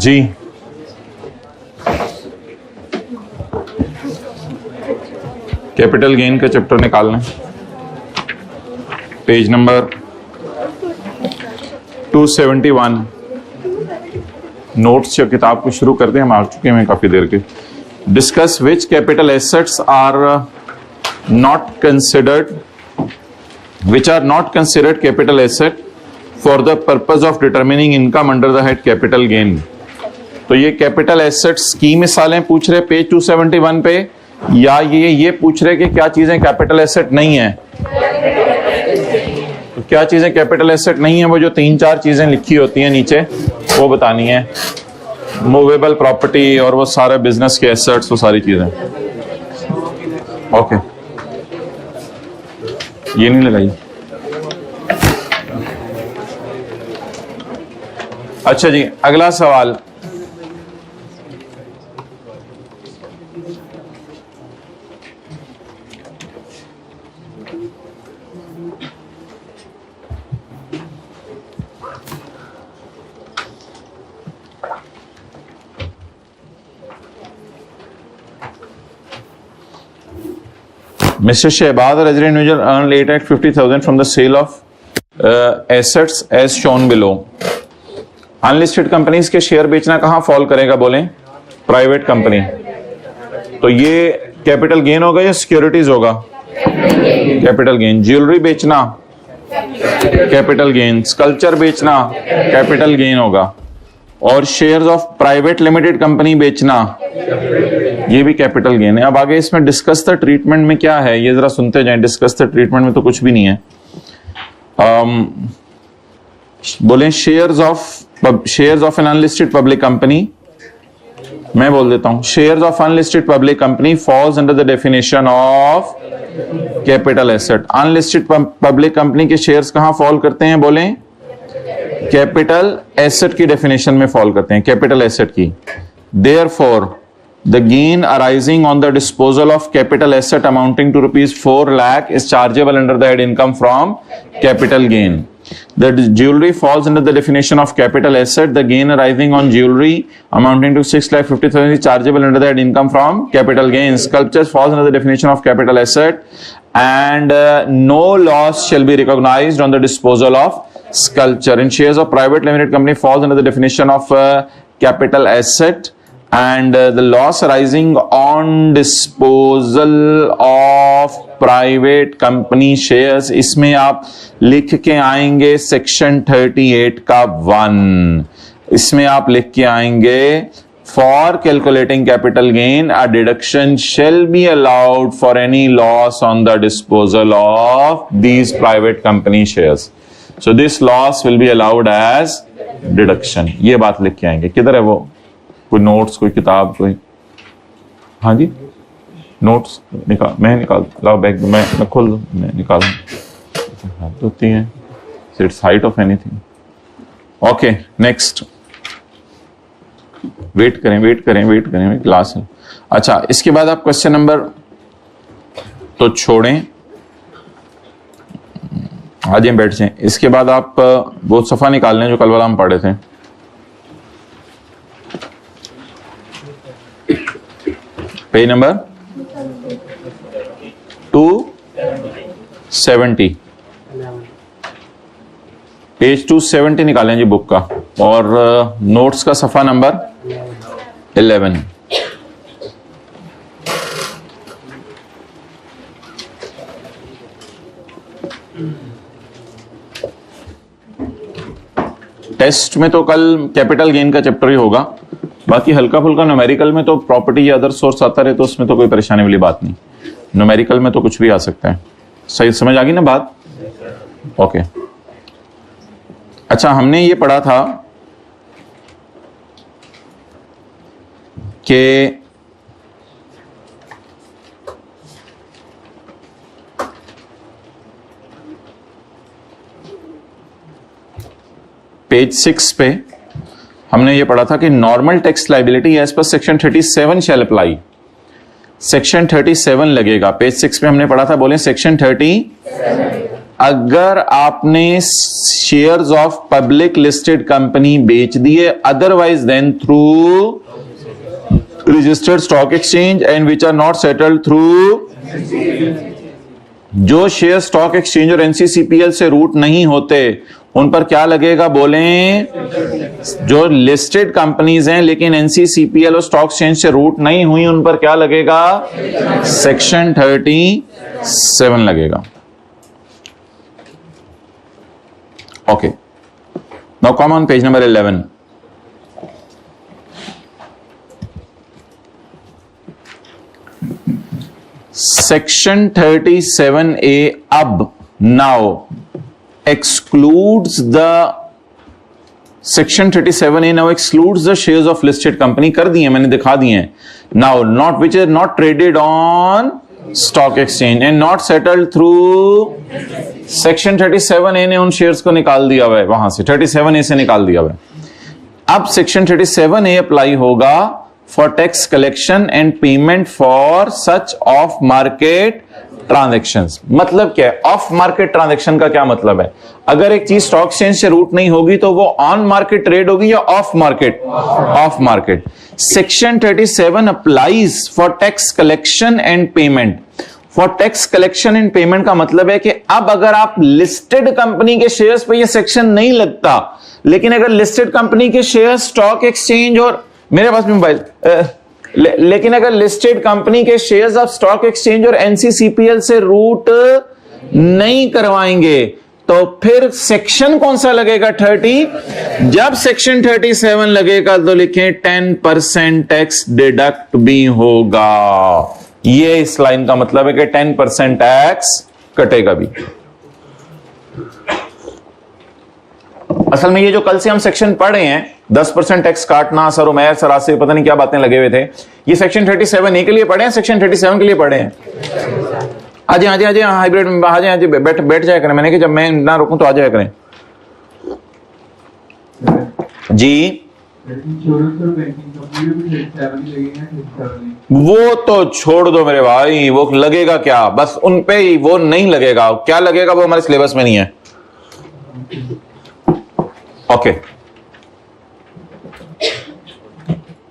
G capital gain का chapter निकालना है, पेज नंबर 271। नोट्स या किताब को शुरू करते हैं, हम आ चुके हैं काफी देर के। Discuss which capital assets are not considered, which are not considered capital asset for the purpose of determining income under the head capital gain। तो ये कैपिटल एसेट्स की मिसालें पूछ रहे पेज 271 पे, या ये पूछ रहे कि क्या चीजें कैपिटल एसेट नहीं है। तो क्या चीजें कैपिटल एसेट नहीं है, वो जो 3-4 चीजें लिखी होती हैं नीचे वो बतानी है। मूवेबल प्रॉपर्टी और वो सारे बिजनेस के एसेट्स, वो सारी चीजें। ओके, ये नहीं लगाई। अच्छा जी, अगला सवाल। Mr. Shehbaz, a resident individual, earned 850,000 from the sale of assets as shown below। Unlisted companies के शेयर बेचना कहां फॉल करेगा, बोलें? Private company. तो ये कैपिटल गेन होगा या सिक्योरिटीज होगा? Capital gain. ज्वेलरी बेचना कैपिटल गेन, स्कल्पचर बेचना कैपिटल गेन होगा, और shares of private limited company बेचना ये भी कैपिटल गेन है। अब आगे इसमें डिस्कस द ट्रीटमेंट में क्या है, ये जरा सुनते जाएं। डिस्कस द ट्रीटमेंट में तो कुछ भी नहीं है। बोलें shares of an unlisted public company. मैं बोल देता हूं, shares of unlisted public company falls under the definition of capital asset. Unlisted public company के शेयर्स कहां फॉल करते हैं, बोलें? कैपिटल एसेट की डेफिनेशन में फॉल करते हैं, कैपिटल एसेट की। Therefore, the gain arising on the disposal of capital asset amounting to rupees 4 lakh is chargeable under the head income from capital gain। The jewelry falls under the definition of capital asset। The gain arising on jewelry amounting to 6,50,000 is chargeable under the head income from capital gain। Sculptures falls under the definition of capital asset, and no loss shall be recognized on the disposal of sculpture। In shares of private limited company falls under the definition of capital asset, and the loss arising on disposal of private company shares, इसमें आप लिख के आएंगे section 38 का 1। इसमें आप लिख के आएंगे for calculating capital gain a deduction shall be allowed for any loss on the disposal of these private company shares। So this loss will be allowed as deduction। ये बात लिख के आएंगे। किधर है वो? कोई नोट्स, कोई किताब, कोई? हाँ जी, नोट्स निकाल, मैं निकाल लाओ बैग, मैं खोल दूँ, मैं निकाल होती है। It's height of anything. Okay, next. Wait करें, क्लास है। अच्छा, इसके बाद आप क्वेश्चन नंबर तो छोड़ें, आ जाए, बैठ जाएं। इसके बाद आप वो सफा निकाल लें जो कल वाला हम पढ़े थे। पेज नंबर 270, पेज 270 निकालें जी बुक का, और नोट्स का सफा नंबर 11। टेस्ट में तो कल कैपिटल गेन का चैप्टर ही होगा, बाकी हल्का फुल्का न्यूमेरिकल में तो प्रॉपर्टी या अदर सोर्स आता रहे तो उसमें तो कोई परेशानी वाली बात नहीं। न्यूमेरिकल में तो कुछ भी आ सकता है। सही समझ आ गई ना बात? ओके। अच्छा, हमने ये पढ़ा था कि पेज 6 पे हमने ये पढ़ा था कि normal tax liability as per section 37 shall apply. Section 37 लगेगा। पेज 6 पे हमने पढ़ा था, बोले सेक्शन 37। अगर आपने shares of public listed company बेच दिए otherwise than through registered stock exchange and which are not settled through, जो शेयर स्टॉक एक्सचेंज और एनसीसीपीएल से रूट नहीं होते उन पर क्या लगेगा बोलें? जो लिस्टेड कंपनीज हैं लेकिन एनसीसीपीएल और स्टॉक एक्सचेंज से रूट नहीं हुई उन पर क्या लगेगा? सेक्शन 37 लगेगा। Okay, now come on page number 11। Section 37A अब now excludes the section 37A now excludes the shares of listed company कर दिए मैंने, दिखा दिए हैं। now not which is not traded on stock exchange and not settled through section 37A ने उन shares को निकाल दिया हुआ है वहां से, 37A से निकाल दिया हुआ है। अब सेक्शन 37A अप्लाई होगा for tax collection and payment for such of market transactions. मतलब क्या है? ऑफ मार्केट ट्रांजैक्शन का क्या मतलब है? अगर एक चीज स्टॉक एक्सचेंज से रूट नहीं होगी तो वो ऑन मार्केट ट्रेड होगी या of market? Of market. Section 37 applies for tax collection and payment. For tax collection and payment का मतलब है कि अब अगर आप लिस्टेड कंपनी के शेयर्स पे ये सेक्शन नहीं लगता, लेकिन अगर लिस्टेड कंपनी के शेयर स्टॉक एक्सचेंज और मेरे पास मोबाइल लेकिन अगर लिस्टेड कंपनी के शेयर्स ऑफ स्टॉक एक्सचेंज और एनसीसीपीएल से रूट नहीं करवाएंगे तो फिर सेक्शन कौन सा लगेगा? 30। जब सेक्शन 37 लगेगा तो लिखें 10% टैक्स डिडक्ट भी होगा। ये इस लाइन का मतलब है कि 10% टैक्स कटेगा भी। असल में ये जो कल से हम सेक्शन पढ़ रहे हैं 10% टैक्स काटना, सर उमैर सरासे पता नहीं क्या बातें लगे हुए थे, ये सेक्शन 37A के लिए पढ़े हैं, सेक्शन 37 के लिए पढ़े हैं। आ जाए हाइब्रिड में आ जाए, बैठ जाया करें। मैंने कि जब मैं ना रुकूं तो आ जाया करें जी। वो तो छोड़ दो मेरे भाई, वो लगेगा क्या? बस उन पे ही वो नहीं लगेगा। क्या लगेगा वो हमारे सिलेबस में नहीं है। ओके,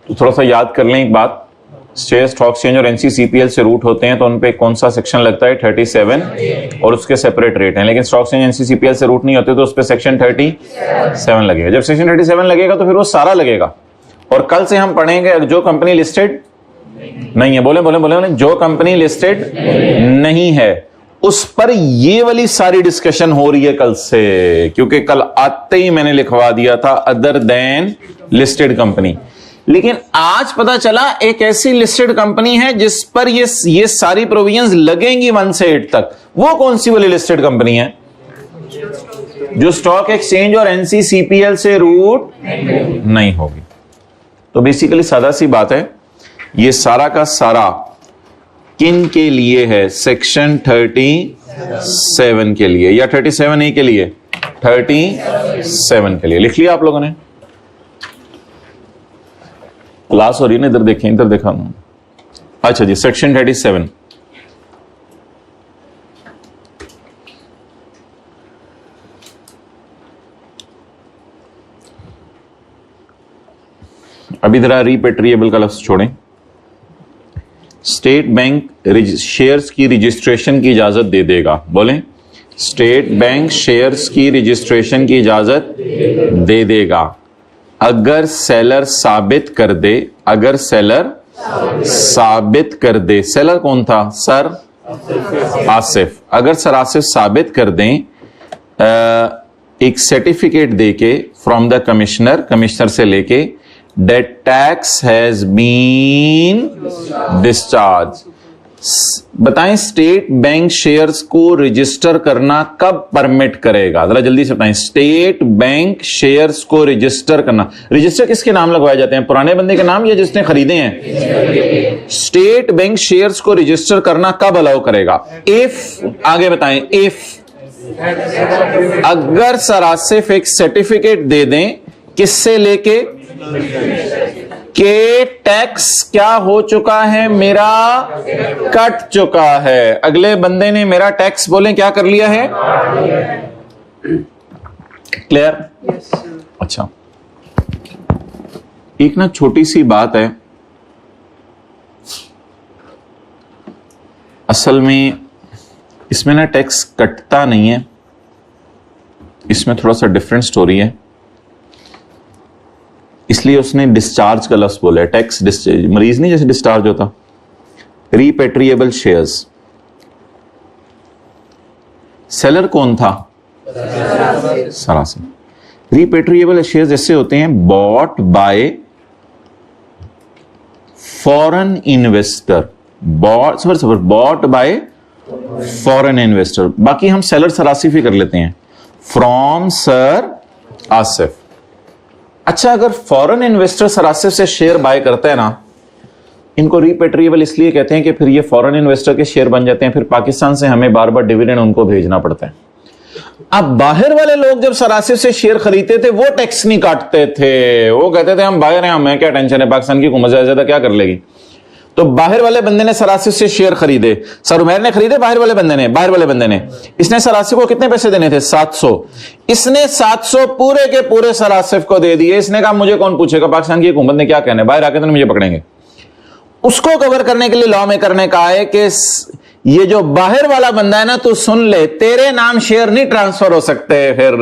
तो थोड़ा सा याद कर लें एक बात, शेयर स्टॉक एक्सचेंज और एनसीसीपीएल से रूट होते हैं तो उन पे कौन सा सेक्शन लगता है? 37 और उसके सेपरेट रेट हैं। लेकिन स्टॉक एक्सचेंज एनसीसीपीएल से रूट नहीं होते तो उस पे सेक्शन 37 लगेगा। जब सेक्शन 37 लगेगा तो फिर वो सारा लगेगा। और कल से हम पढ़ेंगे जो कंपनी लिस्टेड नहीं है, बोले जो कंपनी लिस्टेड नहीं है उस पर ये वाली सारी डिस्कशन हो रही है कल से, क्योंकि कल आते ही मैंने लिखवा दिया था अदर देन लिस्टेड कंपनी। लेकिन आज पता चला एक ऐसी लिस्टेड कंपनी है जिस पर ये सारी प्रोविजंस लगेंगी 1 से 8 तक। वो कौन सी वाली लिस्टेड कंपनी है? जो स्टॉक एक्सचेंज और एनसीसीपीएल से रूट नहीं होगी। तो बेसिकली सादा सी बात है, ये सारा का सारा किन के लिए है? सेक्शन 37 के लिए या 37A के लिए? 37 के लिए। लिख लिया आप लोगों ने? क्लास हो रही है ना, इधर देखें, इधर देखा। अच्छा जी, सेक्शन 37। अभी जरा रिपेट्रिएबल का लफ्ज छोड़ें। स्टेट बैंक शेयर्स की रजिस्ट्रेशन की इजाजत दे देगा। बोलें, स्टेट बैंक शेयर्स की रजिस्ट्रेशन की इजाजत दे देगा अगर सेलर साबित कर दे। अगर सेलर साबित कर दे। सेलर कौन था? सर आसिफ। अगर सर आसिफ साबित कर दें एक सर्टिफिकेट देके फ्रॉम द कमिश्नर, कमिश्नर से लेके, that tax has been discharged। बताएं स्टेट बैंक शेयर्स को रजिस्टर करना कब परमिट करेगा? जरा जल्दी से बताएं। स्टेट बैंक शेयर्स को रजिस्टर करना, रजिस्टर किसके नाम लगवाए जाते हैं? पुराने बंदे के नाम या जिसने खरीदे हैं? स्टेट बैंक शेयर्स को रजिस्टर करना कब अलाउ करेगा? इफ, आगे बताएं, इफ अगर सर आसिफ एक सर्टिफिकेट दे दें, किससे लेके? के टैक्स क्या हो चुका है, मेरा कट चुका है। अगले बंदे ने मेरा टैक्स बोले क्या कर लिया है, क्लियर? अच्छा, एक ना छोटी सी बात है, असल में इसमें ना टैक्स कटता नहीं है, इसमें थोड़ा सा डिफरेंट स्टोरी है, इसलिए उसने डिस्चार्ज का लफ्ज बोला है। टैक्स डिस्चार्ज, मरीज नहीं जैसे डिस्चार्ज होता। रिपेट्रिएबल शेयर्स, सेलर कौन था, सरासिफ। रिपेट्रिएबल शेयर्स ऐसे होते हैं bought by foreign investor, bought by foreign investor. बाकी हम सेलर सरासिफ ही कर लेते हैं, फ्रॉम सर आसिफ। अच्छा, अगर फॉरेन इन्वेस्टर सरासिफ से शेयर बाय करता है ना, इनको रिपेट्रिएबल इसलिए कहते हैं कि फिर ये फॉरेन इन्वेस्टर के शेयर बन जाते हैं, फिर पाकिस्तान से हमें बार बार डिविडेंड उनको भेजना पड़ता है। अब बाहर वाले लोग जब सरासिफ से शेयर खरीदते थे वो टैक्स नहीं काटते थे, वो कहते थे हम बाहर हैं, हमें क्या टेंशन है, पाकिस्तान की हुकूमत ज्यादा क्या कर लेगी। तो बाहर वाले बंदे ने सरासिफ से शेयर खरीदे, सर उमैर ने खरीदे, बाहर वाले बंदे ने इसने सरासिफ को कितने पैसे देने थे, 700। इसने 700 पूरे के पूरे सरासिफ को दे दिए। इसने कहा मुझे कौन पूछेगा, पाकिस्तान की हुकूमत ने क्या कहना है, बाहर आके तो मुझे पकड़ेंगे। उसको कवर करने के लिए लॉ में करने का है कि ये जो बाहर वाला बंदा है ना, तू सुन ले, तेरे नाम शेयर नहीं ट्रांसफर हो सकते, फिर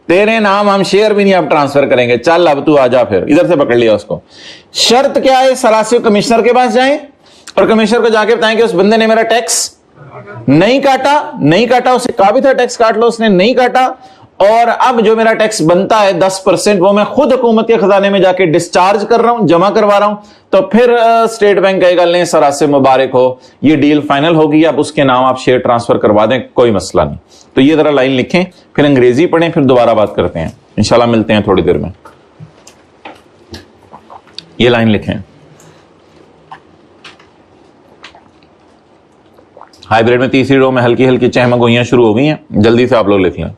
तेरे नाम हम शेयर भी नहीं अब ट्रांसफर करेंगे, चल अब तू आजा। फिर इधर से पकड़ लिया उसको। शर्त क्या है, सरासिफ कमिश्नर के पास जाएं और कमिश्नर को जाके बताएं कि उस बंदे ने मेरा टैक्स नहीं काटा, उसे कहा भी था टैक्स काट लो, उसने नहीं काटा, और अब जो मेरा टैक्स बनता है 10% वो मैं खुद हुकूमत के खजाने में जाके डिस्चार्ज कर रहा हूं, जमा करवा रहा हूं। तो फिर स्टेट बैंक कहेगा ले सरासिफ मुबारक हो, ये डील फाइनल होगी, अब उसके नाम आप शेयर ट्रांसफर करवा दें, कोई मसला नहीं। तो ये जरा लाइन लिखें, फिर अंग्रेजी पढ़ें, फिर दोबारा बात करते हैं इंशाल्लाह, मिलते हैं थोड़ी देर में। ये लाइन लिखें, हाइब्रिड में तीसरी रो में हल्की हल्की चहमगोइयां शुरू हो गई हैं, जल्दी से आप लोग लिख लें।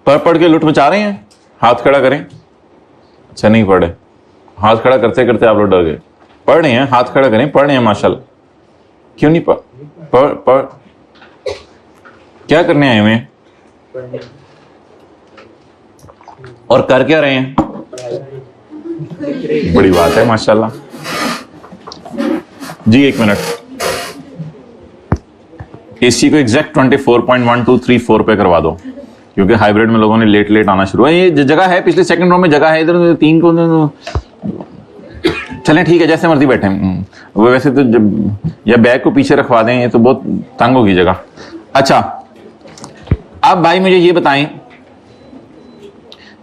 पढ़ के लुट मचा रहे हैं, हाथ खड़ा करें। अच्छा नहीं पढ़े, हाथ खड़ा करते करते आप लोग डर गए। पढ़ रहे हैं, हाथ खड़ा करें, पढ़ रहे हैं माशाल्लाह। क्यों नहीं पढ़ क्या करने आए हुए हैं और कर क्या रहे हैं, बड़ी बात है माशाल्लाह जी। 1 मिनट, इसी को एग्जैक्ट 24.1234 पे करवा दो, क्योंकि हाइब्रिड में लोगों ने लेट आना शुरू है। ये जगह है, पिछले सेकंड रो में जगह है, इधर 3 को चलें, ठीक है, जैसे मर्जी बैठे। वो वैसे तो जब या बैग को पीछे रखवा दें, ये तो बहुत तंग होगी जगह। अच्छा, अब भाई मुझे ये बताएं,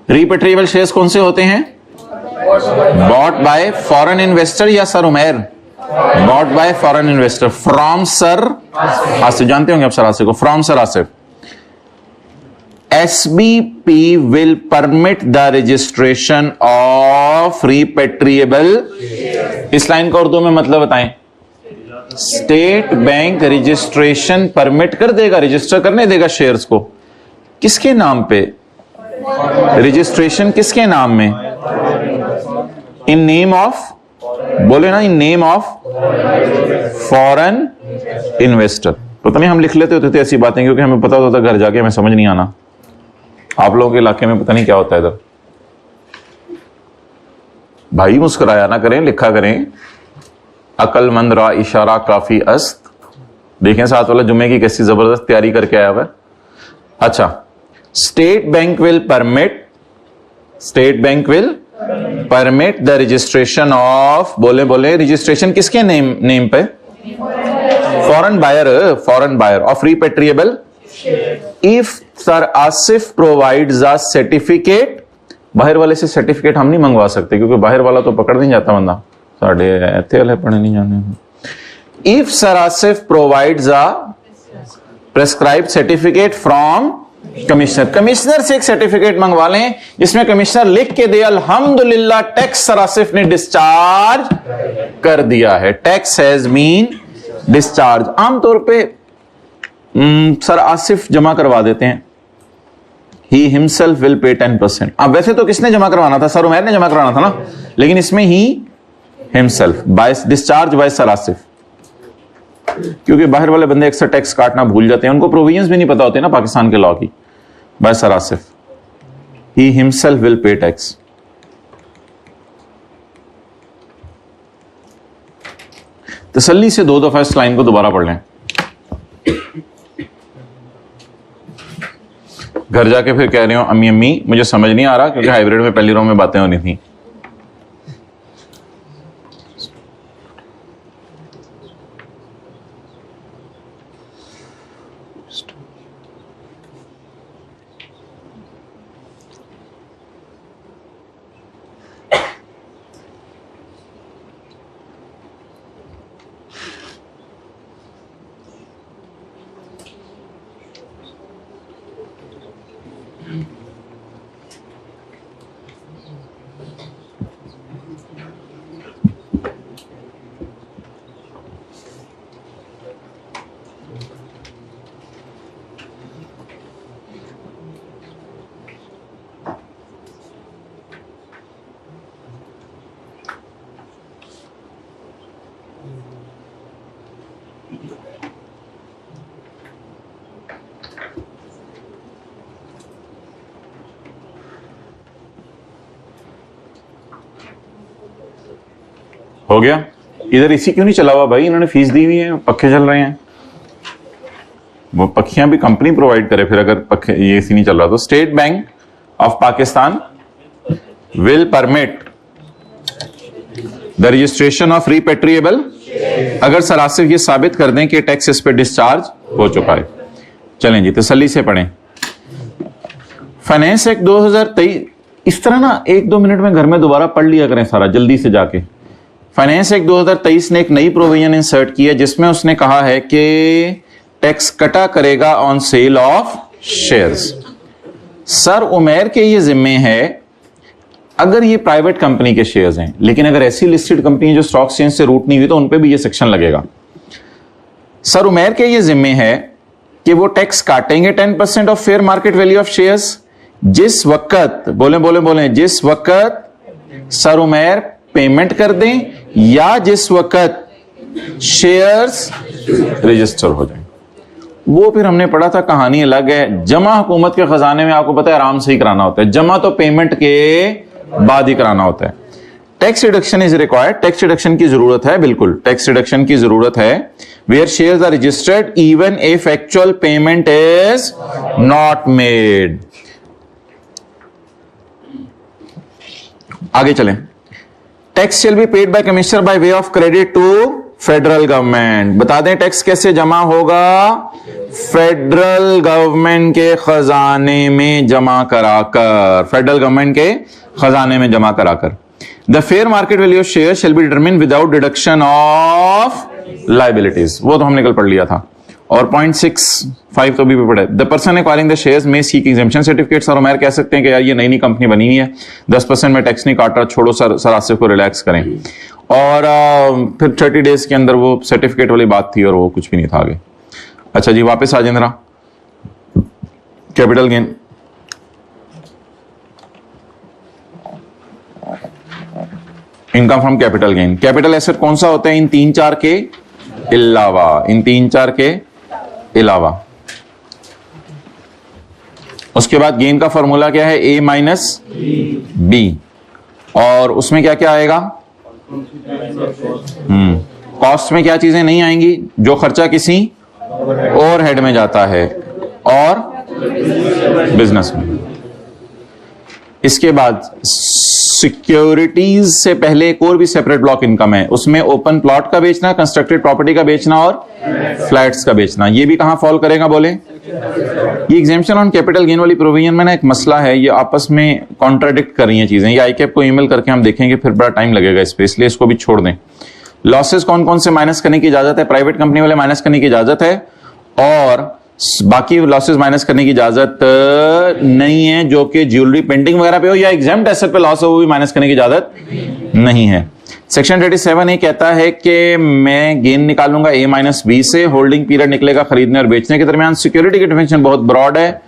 रिपेट्रिएबल शेयर्स कौन से होते हैं, बॉट बाय फॉरेन इन्वेस्टर या sir Umair, bought by foreign investor from sir Asif, जानते होंगे आप सर आसिफ को, from sir Asif. SBP will permit the registration of repatriable, इस लाइन को उर्दू में मतलब बताएं, स्टेट बैंक रजिस्ट्रेशन परमिट कर देगा, रजिस्टर करने देगा शेयर्स को, किसके नाम पे, रजिस्ट्रेशन किसके नाम में, इन नेम ऑफ, बोले ना, in name of foreign investor. पता नहीं हम लिख लेते होते थे ऐसी बातें, क्योंकि हमें पता होता था घर जाके हमें समझ नहीं आना। आप लोगों के इलाके में पता नहीं क्या होता है इधर। भाई मुस्कुराया ना करें, लिखा करें। अकलमंद रा इशारा काफी अस्त। देखें साथ वाला जुम्मे की कैसी जबरदस्त तैयारी करके आया हुआ है। अच्छा, State Bank will permit the registration of, बोले रजिस्ट्रेशन किसके नेम पे, foreign buyer of repatriable if sir Asif provides a certificate. बाहर वाले से सर्टिफिकेट हम नहीं मंगवा सकते, क्योंकि बाहर वाला तो पकड़ नहीं जाता बंदा, साढ़े ऐथे वाले पढ़ने नहीं जाने। If sir Asif provides a prescribed certificate from commissioner से एक सर्टिफिकेट मंगवा लें जिसमें कमिश्नर लिख के दे अल्हम्दुलिल्लाह टैक्स सर आसिफ ने डिस्चार्ज कर दिया है, टैक्स हैज बीन डिस्चार्ज। आमतौर पे सर आसिफ जमा करवा देते हैं, he himself will pay 10%. अब वैसे तो किसने जमा करवाना था? सर उमैर ने जमा करवाना था ना, लेकिन इसमें ही himself by discharge by sir Asif, क्योंकि बाहर वाले बंदे अक्सर टैक्स काटना भूल जाते हैं, उनको प्रोविजंस भी नहीं पता होते ना पाकिस्तान के लॉ की। by sir Asif, he himself will pay tax. तसल्ली से 2 दफा इस लाइन को दोबारा पढ़ लें, घर जाके फिर कह रहे हो अम्मी अम्मी मुझे समझ नहीं आ रहा, क्योंकि हाइब्रिड में पहली रो में बातें होनी थी। हो गया? इधर एसी क्यों नहीं चला हुआ भाई? इन्होंने फीस दी हुई है, पक्खे चल रहे हैं। वो पखियां भी कंपनी प्रोवाइड करे फिर, अगर पखे ये एसी नहीं चल रहा तो। State Bank of Pakistan will permit the registration of repatriable, अगर सर सिर्फ ये साबित कर दें कि टैक्स इस पे डिस्चार्ज हो चुका है। चलें जी, तसल्ली से पढ़ें। फाइनेंस एक्ट 2023, इस तरह ना 1-2 मिनट में घर में दोबारा पढ़ लिया करें सारा, जल्दी से जाके। फाइनेंस एक्ट 2023 ने एक नई प्रोविजन इंसर्ट की है, जिसमें उसने कहा है कि टैक्स कटा करेगा on sale of shares. Sir Umair के ये जिम्मे है अगर ये प्राइवेट कंपनी के शेयर्स हैं, लेकिन अगर ऐसी लिस्टेड कंपनी जो स्टॉक एक्सचेंज से रूट नहीं हुई तो उनपे भी ये सेक्शन लगेगा। सर उमैर के ये जिम्मे है कि वो टैक्स काटेंगे 10% of fair market value of shares जिस वक्त, बोले जिस वक्त सर उमैर पेमेंट कर दें या जिस वक्त शेयर्स रजिस्टर हो जाए। वो फिर हमने पढ़ा था, कहानी अलग है। जमा हुकूमत के खजाने में आपको पता है आराम से ही कराना होता है, जमा तो पेमेंट के बाद ही कराना होता है। Tax reduction is required, tax reduction की जरूरत है, बिल्कुल टैक्स रिडक्शन की जरूरत है। Where shares are registered even if actual payment is not made. आगे चलें। Tax shall be paid by commissioner by way of credit to federal government. बता दें टैक्स कैसे जमा होगा? फेडरल गवर्नमेंट के खजाने में जमा कराकर, फेडरल गवर्नमेंट के खजाने में जमा कराकर। The fair market value of share shall be determine without deduction of liabilities, वो तो हमने कल पढ़ लिया था। और 0.65 तो भी पढ़े। The person acquiring the shares may seek exemption certificate. Sir Umair कह सकते हैं कि यार ये नई कंपनी बनी हुई है, 10% में टैक्स नहीं काट रहा, छोड़ो सर आसिफ को रिलैक्स करें। और फिर 30 डेज के अंदर वो सर्टिफिकेट वाली बात थी और वो कुछ भी नहीं था आगे। अच्छा जी, वापस आ जिंद्रा। Capital gain, income from capital gain. Capital asset कौन सा होता है इन 3-4 के अलावा? इन 3-4 के अलावा। उसके बाद गेन का फॉर्मूला क्या है? A minus B. और उसमें क्या क्या आएगा? कॉस्ट में क्या चीजें नहीं आएंगी? जो खर्चा किसी ओवरहेड में जाता है और बिजनेस में। इसके बाद सिक्योरिटीज से पहले एक और भी सेपरेट ब्लॉक इनकम है, उसमें ओपन प्लॉट का बेचना, कंस्ट्रक्टेड प्रॉपर्टी का बेचना और फ्लैट्स का बेचना। ये भी कहां फॉल करेगा बोले? ये एग्जेम्पशन ऑन कैपिटल गेन वाली प्रोविजन में ना एक मसला है, ये आपस में कॉन्ट्राडिक्ट कर रही हैं चीजें। ये आईकैप को ईमेल करके हम देखेंगे, फिर बड़ा टाइम लगेगा इस पे, इसलिए इसको भी छोड़ दें। लॉसेस कौन कौन से माइनस करने की इजाजत है? प्राइवेट कंपनी वाले माइनस करने की इजाजत है, और बाकी लॉसेस माइनस करने की इजाजत नहीं है जो कि ज्वेलरी पेंटिंग वगैरह पे हो या एग्जाम्प्ट एसेट पे लॉस हो, वो भी माइनस करने की इजाजत नहीं है। सेक्शन 37A कहता है कि मैं गेन निकालूंगा A माइनस बी से, होल्डिंग पीरियड निकलेगा खरीदने और बेचने के दरमियान। सिक्योरिटी की डेफिनेशन बहुत ब्रॉड है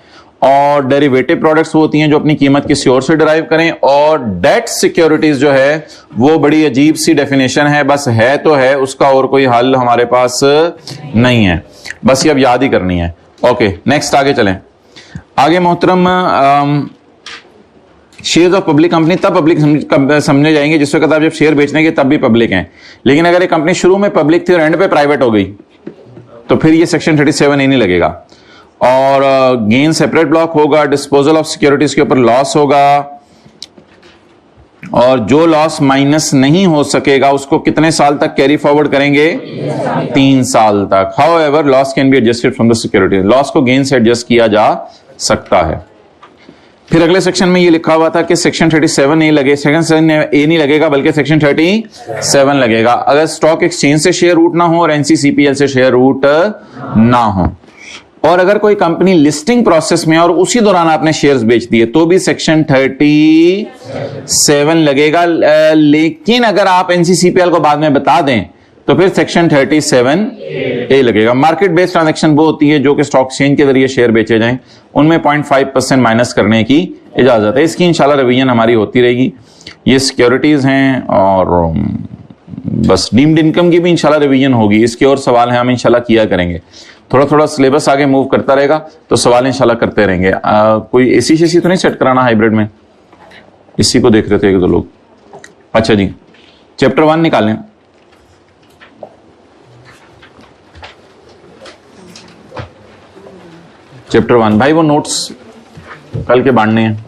और डेरिवेटिव प्रोडक्ट्स वो होती हैं जो अपनी कीमत किसी और से डिराइव करें, और डेट सिक्योरिटीज जो है वो बड़ी अजीब सी डेफिनेशन है, बस है तो है, उसका और कोई हल हमारे पास नहीं है, बस ये अब याद ही करनी है। ओके नेक्स्ट आगे चलें। आगे मोहतरम शेयर्स ऑफ पब्लिक कंपनी तब पब्लिक समझे जाएंगे जिस वक्त आप जब शेयर बेचने के तब भी पब्लिक हैं, लेकिन अगर ये कंपनी शुरू में पब्लिक थी और एंड पे प्राइवेट हो गई तो फिर ये सेक्शन 37 ही नहीं लगेगा। और गेन सेपरेट ब्लॉक होगा, डिस्पोजल ऑफ सिक्योरिटीज के ऊपर लॉस होगा, और जो लॉस माइनस नहीं हो सकेगा उसको कितने साल तक कैरी फॉरवर्ड करेंगे? 3 साल तक। However loss can be adjusted from the security, loss को गेन से एडजस्ट किया जा सकता है। फिर अगले सेक्शन में ये लिखा हुआ था कि सेक्शन 37 नहीं लगे, सेक्शन ए नहीं लगेगा बल्कि सेक्शन 37 लगेगा अगर स्टॉक एक्सचेंज से शेयर रूट ना हो और एनसीसीपीएल से शेयर रूट ना हो, और अगर कोई कंपनी लिस्टिंग प्रोसेस में और उसी दौरान आपने शेयर्स बेच दिए तो भी सेक्शन 37 लगेगा। लेकिन अगर आप एनसीसीपीएल को बाद में बता दें तो फिर सेक्शन 37A लगेगा। मार्केट बेस्ड ट्रांजैक्शन वो होती है जो कि स्टॉक एक्सचेंज के जरिए शेयर बेचे जाएं, उनमें 0.5% माइनस करने की इजाजत है। इसकी इंशाल्लाह रिवीजन हमारी होती रहेगी। ये सिक्योरिटीज हैं और बस डीम्ड इनकम की भी इंशाल्लाह रिवीजन होगी। इसके और सवाल हैं, हम इंशाल्लाह किया करेंगे। थोड़ा थोड़ा सिलेबस आगे मूव करता रहेगा तो सवाल इंशाल्लाह करते रहेंगे। कोई एसी शेसी तो नहीं सेट कराना हाइब्रिड में? इसी को देख रहे थे एक दो लोग। अच्छा जी, चैप्टर 1 निकालें। चैप्टर 1 भाई वो नोट्स कल के बांटने हैं।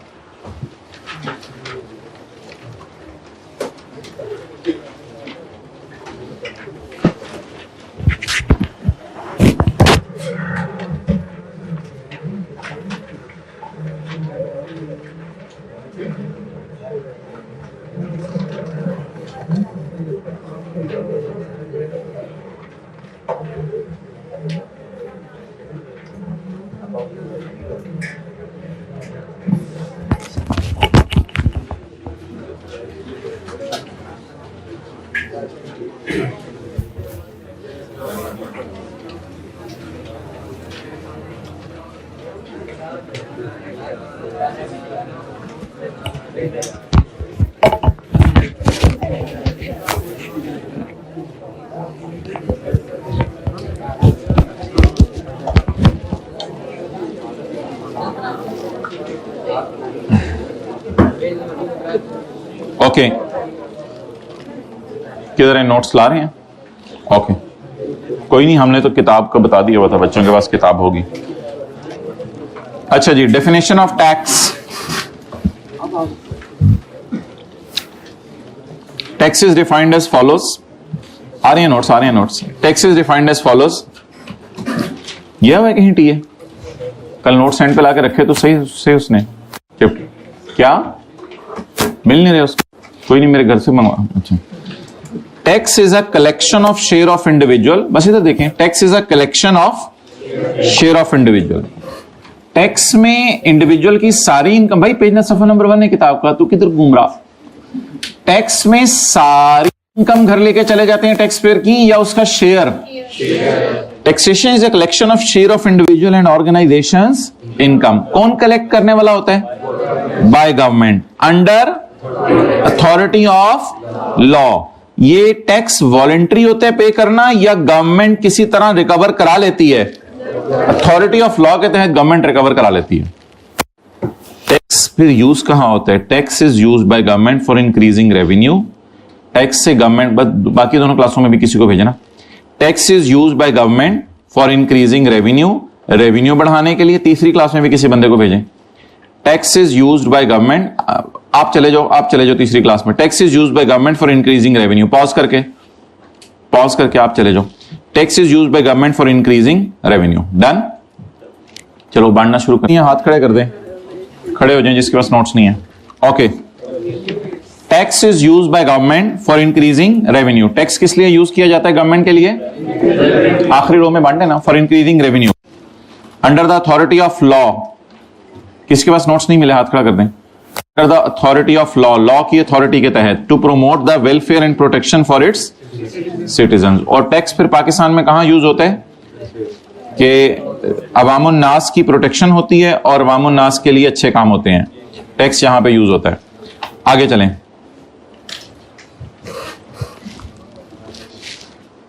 ओके किधर है? नोट्स ला रहे हैं? ओके कोई नहीं, हमने तो किताब का बता दिया हुआ था, बच्चों के पास किताब होगी। अच्छा जी, definition of tax. Tax is defined as follows. आ रही है नोट्स, आ रही है notes. Tax is defined as follows. यह है कहीं टी है, कल नोट सेंड पे लाके रखे तो सही से उसने क्या मिल नहीं रहे उसको। कोई नहीं, मेरे घर से मंगवा। अच्छा, tax is a collection of share of individual. बस इधर देखें, tax is a collection of share of individual. Tax में इंडिविजुअल की सारी इनकम, भाई पेज सफा नंबर 1 है किताब का, तू किधर घूम रहा? टैक्स में सारी इनकम घर लेके चले जाते हैं टैक्स पेयर की, या उसका share? Taxation is a collection of share of individual and organisations income. कौन कलेक्ट करने वाला होता है? By government under authority of law. ये टैक्स वॉलेंट्री होता है पे करना, या गवर्नमेंट किसी तरह रिकवर करा लेती है? अथॉरिटी ऑफ लॉ के तहत गवर्नमेंट रिकवर करा लेती है। टैक्स फिर यूज कहां होता है? Tax is use by government for increasing revenue. Tax से गवर्नमेंट, बाकी दोनों क्लासों में भी किसी को भेजना। Tax is use by government for increasing revenue, revenue बढ़ाने के लिए। तीसरी क्लास में भी किसी बंदे को भेजें। Tax is use by government, आप चले जाओ तीसरी क्लास में। Tax is use by government for increasing revenue. Pause करके आप चले जाओ। Tax is use by government for increasing revenue. Done. चलो बांटना शुरू करें। हाथ खड़े कर दें, खड़े हो जाएं जिसके पास नोट्स नहीं है। Okay, tax is use by government for increasing revenue. Tax किस लिए यूज किया जाता है गवर्नमेंट के लिए? आखिरी रो में बांटे ना, for increasing revenue under the authority of law. किसके पास नोट्स नहीं मिले हाथ खड़ा कर दें। Under the authority of law, law की अथॉरिटी के तहत। To promote the welfare and protection for its citizen. और टैक्स फिर पाकिस्तान में कहां यूज होता है? कि अवामुन नास की प्रोटेक्शन होती है और अवामुन नास के लिए अच्छे काम होते हैं। टैक्स यहां पे यूज होता है। आगे चलें।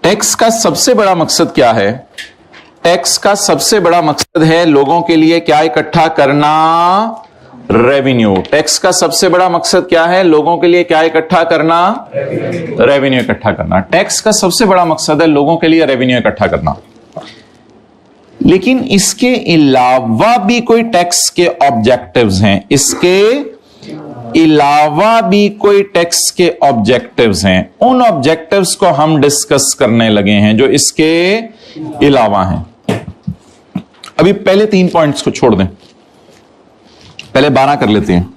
टैक्स का सबसे बड़ा मकसद क्या है? टैक्स का सबसे बड़ा मकसद है लोगों के लिए क्या इकट्ठा करना? रेवेन्यू। टैक्स का सबसे बड़ा मकसद क्या है? लोगों के लिए क्या इकट्ठा करना? रेवेन्यू इकट्ठा करना। टैक्स का सबसे बड़ा मकसद है लोगों के लिए रेवेन्यू इकट्ठा करना। लेकिन इसके अलावा भी कोई टैक्स के ऑब्जेक्टिव्स हैं। इसके अलावा भी कोई टैक्स के ऑब्जेक्टिव्स हैं। उन ऑब्जेक्टिव्स को हम डिस्कस करने लगे हैं जो इसके अलावा हैं। अभी पहले 3 पॉइंट्स को छोड़ दें, पहले 12 कर लेते हैं।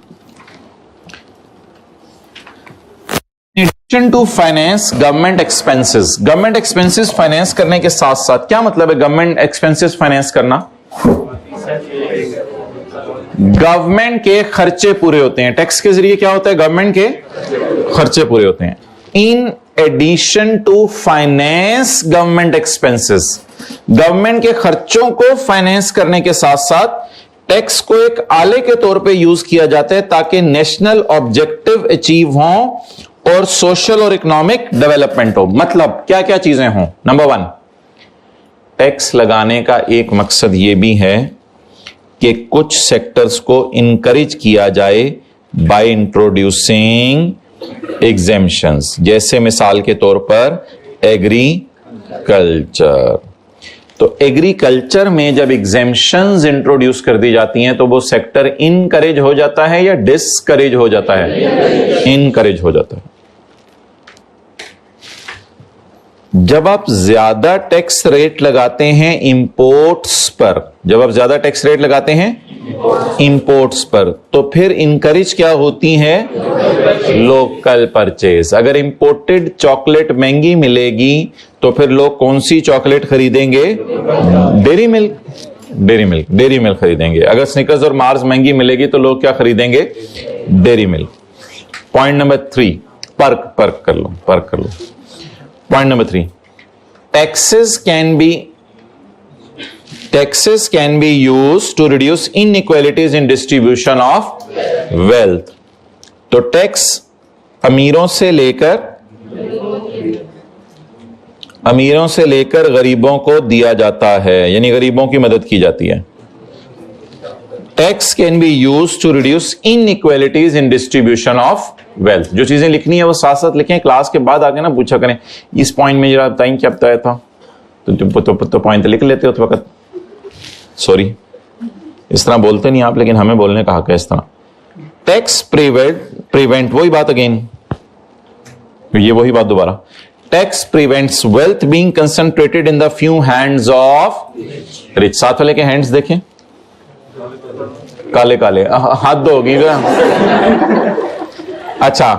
In addition to finance government expenses, government expenses finance करने के साथ साथ, क्या मतलब है गवर्नमेंट एक्सपेंसेस फाइनेंस करना? गवर्नमेंट के खर्चे पूरे होते हैं। टैक्स के जरिए क्या होता है? गवर्नमेंट के खर्चे पूरे होते हैं। In addition to finance government expenses, government के खर्चों को फाइनेंस करने के साथ साथ टैक्स को एक आले के तौर पे यूज किया जाता है ताकि नेशनल ऑब्जेक्टिव अचीव हों और सोशल और इकोनॉमिक डेवलपमेंट हो। मतलब क्या क्या चीजें हों? नंबर 1, टैक्स लगाने का एक मकसद यह भी है कि कुछ सेक्टर्स को इनकरेज किया जाए बाय इंट्रोड्यूसिंग एग्जेम्पशंस। जैसे मिसाल के तौर पर एग्रीकल्चर। तो एग्रीकल्चर में जब एग्जेम्पशंस इंट्रोड्यूस कर दी जाती हैं तो वो सेक्टर इनकरेज हो जाता है या डिसकरेज हो जाता है? इनकरेज हो जाता है। जब आप ज्यादा टैक्स रेट लगाते हैं इंपोर्ट्स पर, जब आप ज्यादा टैक्स रेट लगाते हैं इंपोर्ट्स पर, तो फिर इनकरेज क्या होती है? Local purchase. अगर इंपोर्टेड चॉकलेट महंगी मिलेगी तो फिर लोग कौन सी चॉकलेट खरीदेंगे? Dairy milk. डेयरी मिल्क खरीदेंगे। अगर स्निकर्स और मार्स महंगी मिलेगी तो लोग क्या खरीदेंगे? Dairy milk. पॉइंट नंबर 3, पर्क कर लो। Point number 3, taxes can be used to reduce inequalities in distribution of wealth. तो टैक्स अमीरों से लेकर गरीबों को दिया जाता है, यानी गरीबों की मदद की जाती है। Tax can be used to reduce inequalities in distribution of wealth. जो चीजें लिखनी है वो साथ साथ लिखें, क्लास के बाद आगे ना पूछा करें इस पॉइंट में जरा बताएं क्या बताया था, तो पॉइंट लिख लेते हो तो वक्त। सॉरी, इस तरह बोलते नहीं आप, लेकिन हमें बोलने का हक है इस तरह। टैक्स प्रिवेंट, वही बात अगेन, ये वही बात दोबारा। Tax prevents wealth being concentrated in the few hands of rich. साथ वाले के हैंड्स देखें, काले काले, हाथ दो होगी। अच्छा,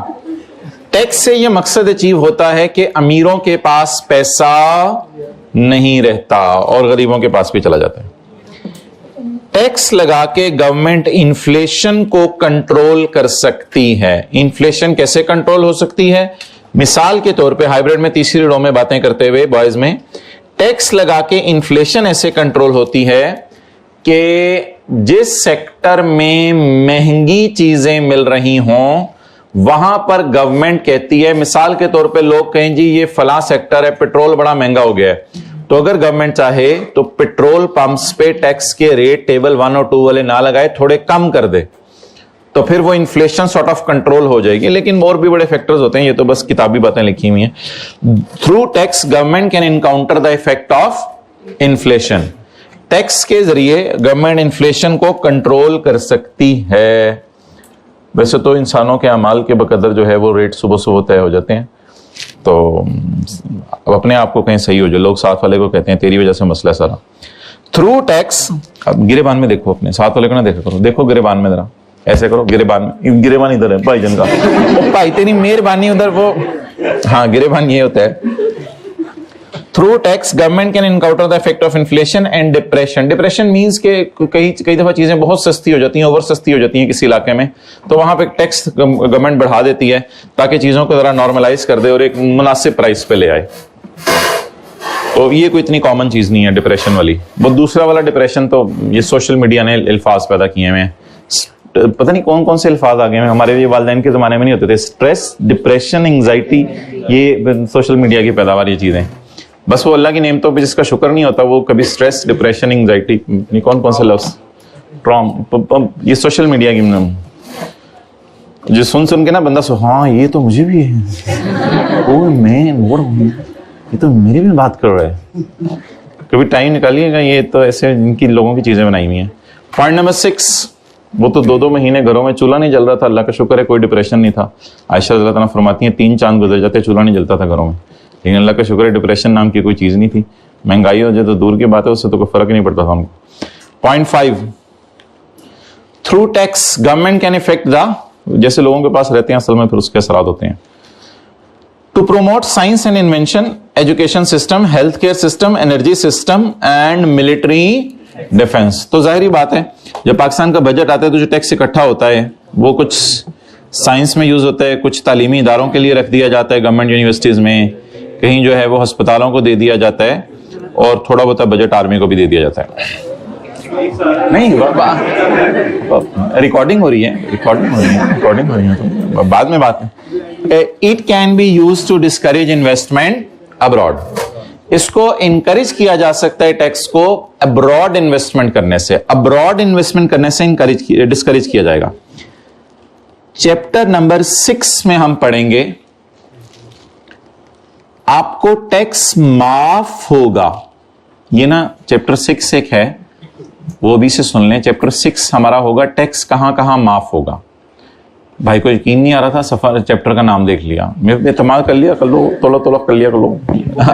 टैक्स से यह मकसद अचीव होता है कि अमीरों के पास पैसा नहीं रहता और गरीबों के पास भी चला जाता है। टैक्स लगा के गवर्नमेंट इन्फ्लेशन को कंट्रोल कर सकती है। इन्फ्लेशन कैसे कंट्रोल हो सकती है? मिसाल के तौर पे हाइब्रिड में तीसरी रो में बातें करते हुए बॉयज में, टैक्स लगा के इन्फ्लेशन ऐसे कंट्रोल होती है कि जिस सेक्टर में महंगी चीजें मिल रही हों वहां पर गवर्नमेंट कहती है, मिसाल के तौर पे लोग कहें जी ये फला सेक्टर है, पेट्रोल बड़ा महंगा हो गया है, तो अगर गवर्नमेंट चाहे तो पेट्रोल पंप्स पे टैक्स के रेट टेबल 1 और 2 वाले ना लगाए, थोड़े कम कर दे, तो फिर वो इन्फ्लेशन सॉर्ट ऑफ कंट्रोल हो जाएगी। लेकिन और भी बड़े फैक्टर्स होते हैं, ये तो बस किताबी बातें लिखी हुई हैं। Through tax government can encounter the effect of inflation. Tax के जरिए गवर्नमेंट इन्फ्लेशन को कंट्रोल कर सकती है। वैसे तो इंसानों के अमाल के बकदर जो है वो रेट सुबह सुबह तय हो जाते हैं, तो अब अपने आप को कहीं सही हो जाए। लोग साथ वाले को कहते हैं तेरी वजह से मसला है सारा। थ्रू टैक्स, अब गिरेबान में देखो, अपने साथ वाले को ना देखा करो, देखो गिरेबान में जरा, ऐसे करो गिरेबान में। गिरेबान इधर है भाईजन का, भाई तेरी मेहरबानी उधर, वो हाँ गिरेबान ये होता है। Through tax government can encounter the effect of inflation and depression. Depression means के कई दफा चीजें बहुत सस्ती हो जाती हैं, ओवर सस्ती हो जाती हैं किसी इलाके में, तो वहां पे टैक्स गवर्नमेंट बढ़ा देती है ताकि चीजों को जरा नॉर्मलाइज कर दे और एक मुनासिब प्राइस पे ले आए। तो ये कोई इतनी कॉमन चीज नहीं है डिप्रेशन वाली। वो दूसरा वाला डिप्रेशन तो ये सोशल मीडिया ने अल्फाज पैदा किए हैं, पता नहीं कौन कौन से अल्फाज आ गए हैं, हमारे ये वालिदैन के जमाने में नहीं होते थे। स्ट्रेस, डिप्रेशन, एंजाइटी, ये सोशल मीडिया की पैदावार ये चीजें। बस वो अल्लाह की नेमतों पे जिसका शुक्र नहीं होता वो कभी स्ट्रेस, डिप्रेशन, एंजाइटी, कौन कौन से लफ्ज, ट्रॉम, ये सोशल मीडिया की जो सुन के ना बंदा हाँ ये तो मुझे भी है, ओ मैन ये तो मेरी भी बात कर रहा है। कभी टाइम निकालिएगा, ये तो ऐसे इनकी लोगों की चीजें बनाई हुई हैं। पॉइंट नंबर 6, वो तो 2-2 महीने घरों में चूल्हा नहीं जल रहा था, अल्लाह का शुक्र है कोई डिप्रेशन नहीं था। आयशा रज़ियल्लाहु अन्हा फरमाती हैं 3 चांद गुजर जाते चूल्हा नहीं जलता था घरों में, लेकिन अल्लाह का शुक्र है डिप्रेशन नाम की कोई चीज नहीं थी। महंगाई हो जाए तो दूर की बात है, उससे तो कोई फर्क नहीं पड़ता था उनको। Point 5, through tax government can effect the, जैसे लोगों के पास रहते हैं असल में फिर उसके असरात होते हैं। To promote science and invention, education system, health care system, energy system and military defence. तो जाहिर बात है जब पाकिस्तान का बजट आता है तो जो टैक्स इकट्ठा होता है वो कुछ साइंस में यूज होता है, कुछ तालीमी इदारों के लिए रख दिया जाता है गवर्नमेंट यूनिवर्सिटीज में, कहीं जो है वो अस्पतालों को दे दिया जाता है, और थोड़ा बहुत बजट आर्मी को भी दे दिया जाता है। नहीं रिकॉर्डिंग हो रही है तो बाद में बात है। It can be use to discourage investment abroad, इसको इनकरेज किया जा सकता है टैक्स को अब्रॉड इन्वेस्टमेंट करने से, अब्रॉड इन्वेस्टमेंट करने से डिस्करेज किया जाएगा। चैप्टर नंबर 6 में हम पढ़ेंगे आपको टैक्स माफ होगा, ये ना चैप्टर 6 एक है वो भी से सुन लें। चैप्टर 6 हमारा होगा टैक्स कहां कहां माफ होगा। भाई को यकीन नहीं आ रहा था, सफर चैप्टर का नाम देख लिया, मैं इस्तेमाल कर लिया, कर लो तोला तोला कर लिया, कर लो।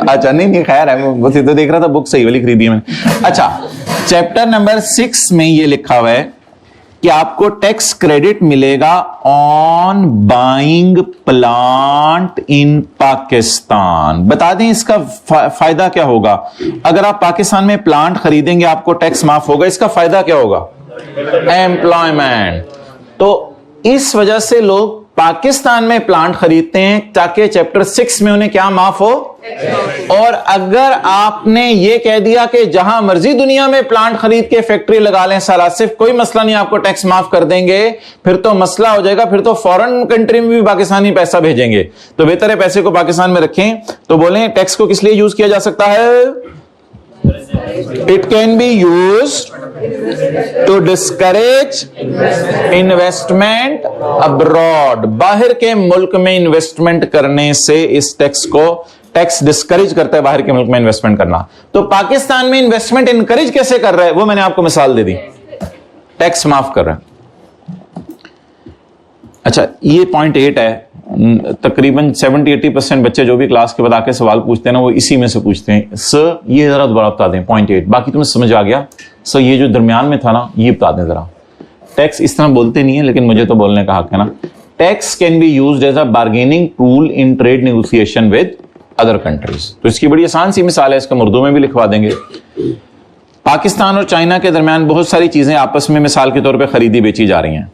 अच्छा नहीं खैर है, बस इधर देख रहा था, बुक सही वाली खरीदी है मैंने। अच्छा, चैप्टर नंबर 6 में ये लिखा हुआ है कि आपको टैक्स क्रेडिट मिलेगा on buying plant in Pakistan. बता दें इसका फायदा क्या होगा। अगर आप पाकिस्तान में प्लांट खरीदेंगे आपको टैक्स माफ होगा, इसका फायदा क्या होगा? एम्प्लॉयमेंट। तो इस वजह से लोग पाकिस्तान में प्लांट खरीदते हैं ताकि चैप्टर 6 में उन्हें क्या माफ हो। और अगर आपने ये कह दिया कि जहां मर्जी दुनिया में प्लांट खरीद के फैक्ट्री लगा लें सारा, सिर्फ कोई मसला नहीं, आपको टैक्स माफ कर देंगे, फिर तो मसला हो जाएगा, फिर तो फॉरेन कंट्री में भी पाकिस्तानी पैसा भेजेंगे। तो बेहतर है पैसे को पाकिस्तान में रखें। तो बोलें टैक्स को किस लिए यूज किया जा सकता है? It can be use to discourage investment abroad, बाहर के मुल्क में इन्वेस्टमेंट करने से इस टैक्स को टैक्स डिस्करेज करता है, बाहर के मुल्क में इन्वेस्टमेंट करना। तो पाकिस्तान में इन्वेस्टमेंट इनकरेज कैसे कर रहा है वो मैंने आपको मिसाल दे दी, टैक्स माफ कर रहा है। अच्छा, ये पॉइंट 8 है। तकरीबन 70-80% बच्चे जो भी क्लास के बाद आके सवाल पूछते हैं ना वो इसी में से पूछते हैं, सर ये जरा दोबारा बता दें पॉइंट 8, बाकी तुम्हें समझ आ गया, सर ये जो दरमियान में था ना ये बता दें जरा। टैक्स इस तरह बोलते नहीं है लेकिन मुझे तो बोलने का हक है ना। Tax can be used as a bargaining tool in trade negotiation with other countries. तो इसकी बड़ी आसान सी मिसाल है, इसका उर्दू में भी लिखवा देंगे। पाकिस्तान और चाइना के दरमियान बहुत सारी चीजें आपस में मिसाल के तौर पर खरीदी बेची जा रही हैं।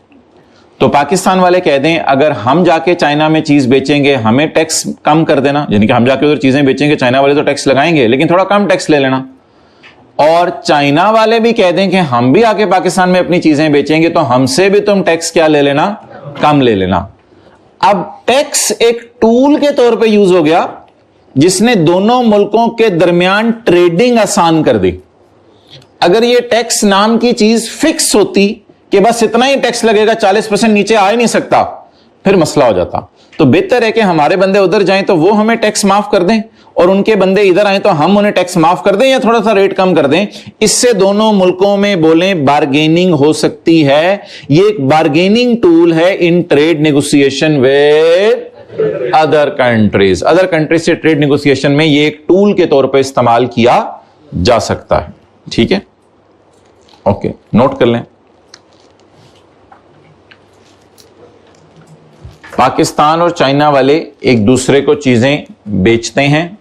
तो पाकिस्तान वाले कह दें अगर हम जाके चाइना में चीज बेचेंगे हमें टैक्स कम कर देना, यानी कि हम जाके उधर चीजें बेचेंगे, चाइना वाले तो टैक्स लगाएंगे लेकिन थोड़ा कम टैक्स ले लेना। और चाइना वाले भी कह दें कि हम भी आके पाकिस्तान में अपनी चीजें बेचेंगे तो हमसे भी तुम टैक्स क्या ले लेना, कम ले लेना। अब टैक्स एक टूल के तौर पे यूज हो गया जिसने दोनों मुल्कों के दरमियान ट्रेडिंग आसान कर दी। अगर ये टैक्स नाम की चीज फिक्स होती कि बस इतना ही टैक्स लगेगा, 40% नीचे आ ही नहीं सकता, फिर मसला हो जाता। तो बेहतर है कि हमारे बंदे उधर जाएं तो वो हमें टैक्स माफ कर दें और उनके बंदे इधर आए तो हम उन्हें टैक्स माफ कर दें या थोड़ा सा रेट कम कर दें। इससे दोनों मुल्कों में बोलें बार्गेनिंग हो सकती है। ये एक बार्गेनिंग टूल है इन trade negotiation with other countries. Other countries से ट्रेड नेगोशिएशन में ये एक टूल के तौर पर इस्तेमाल किया जा सकता है। ठीक है, ओके, नोट कर लें। पाकिस्तान और चाइना वाले एक दूसरे को चीजें बेचते हैं।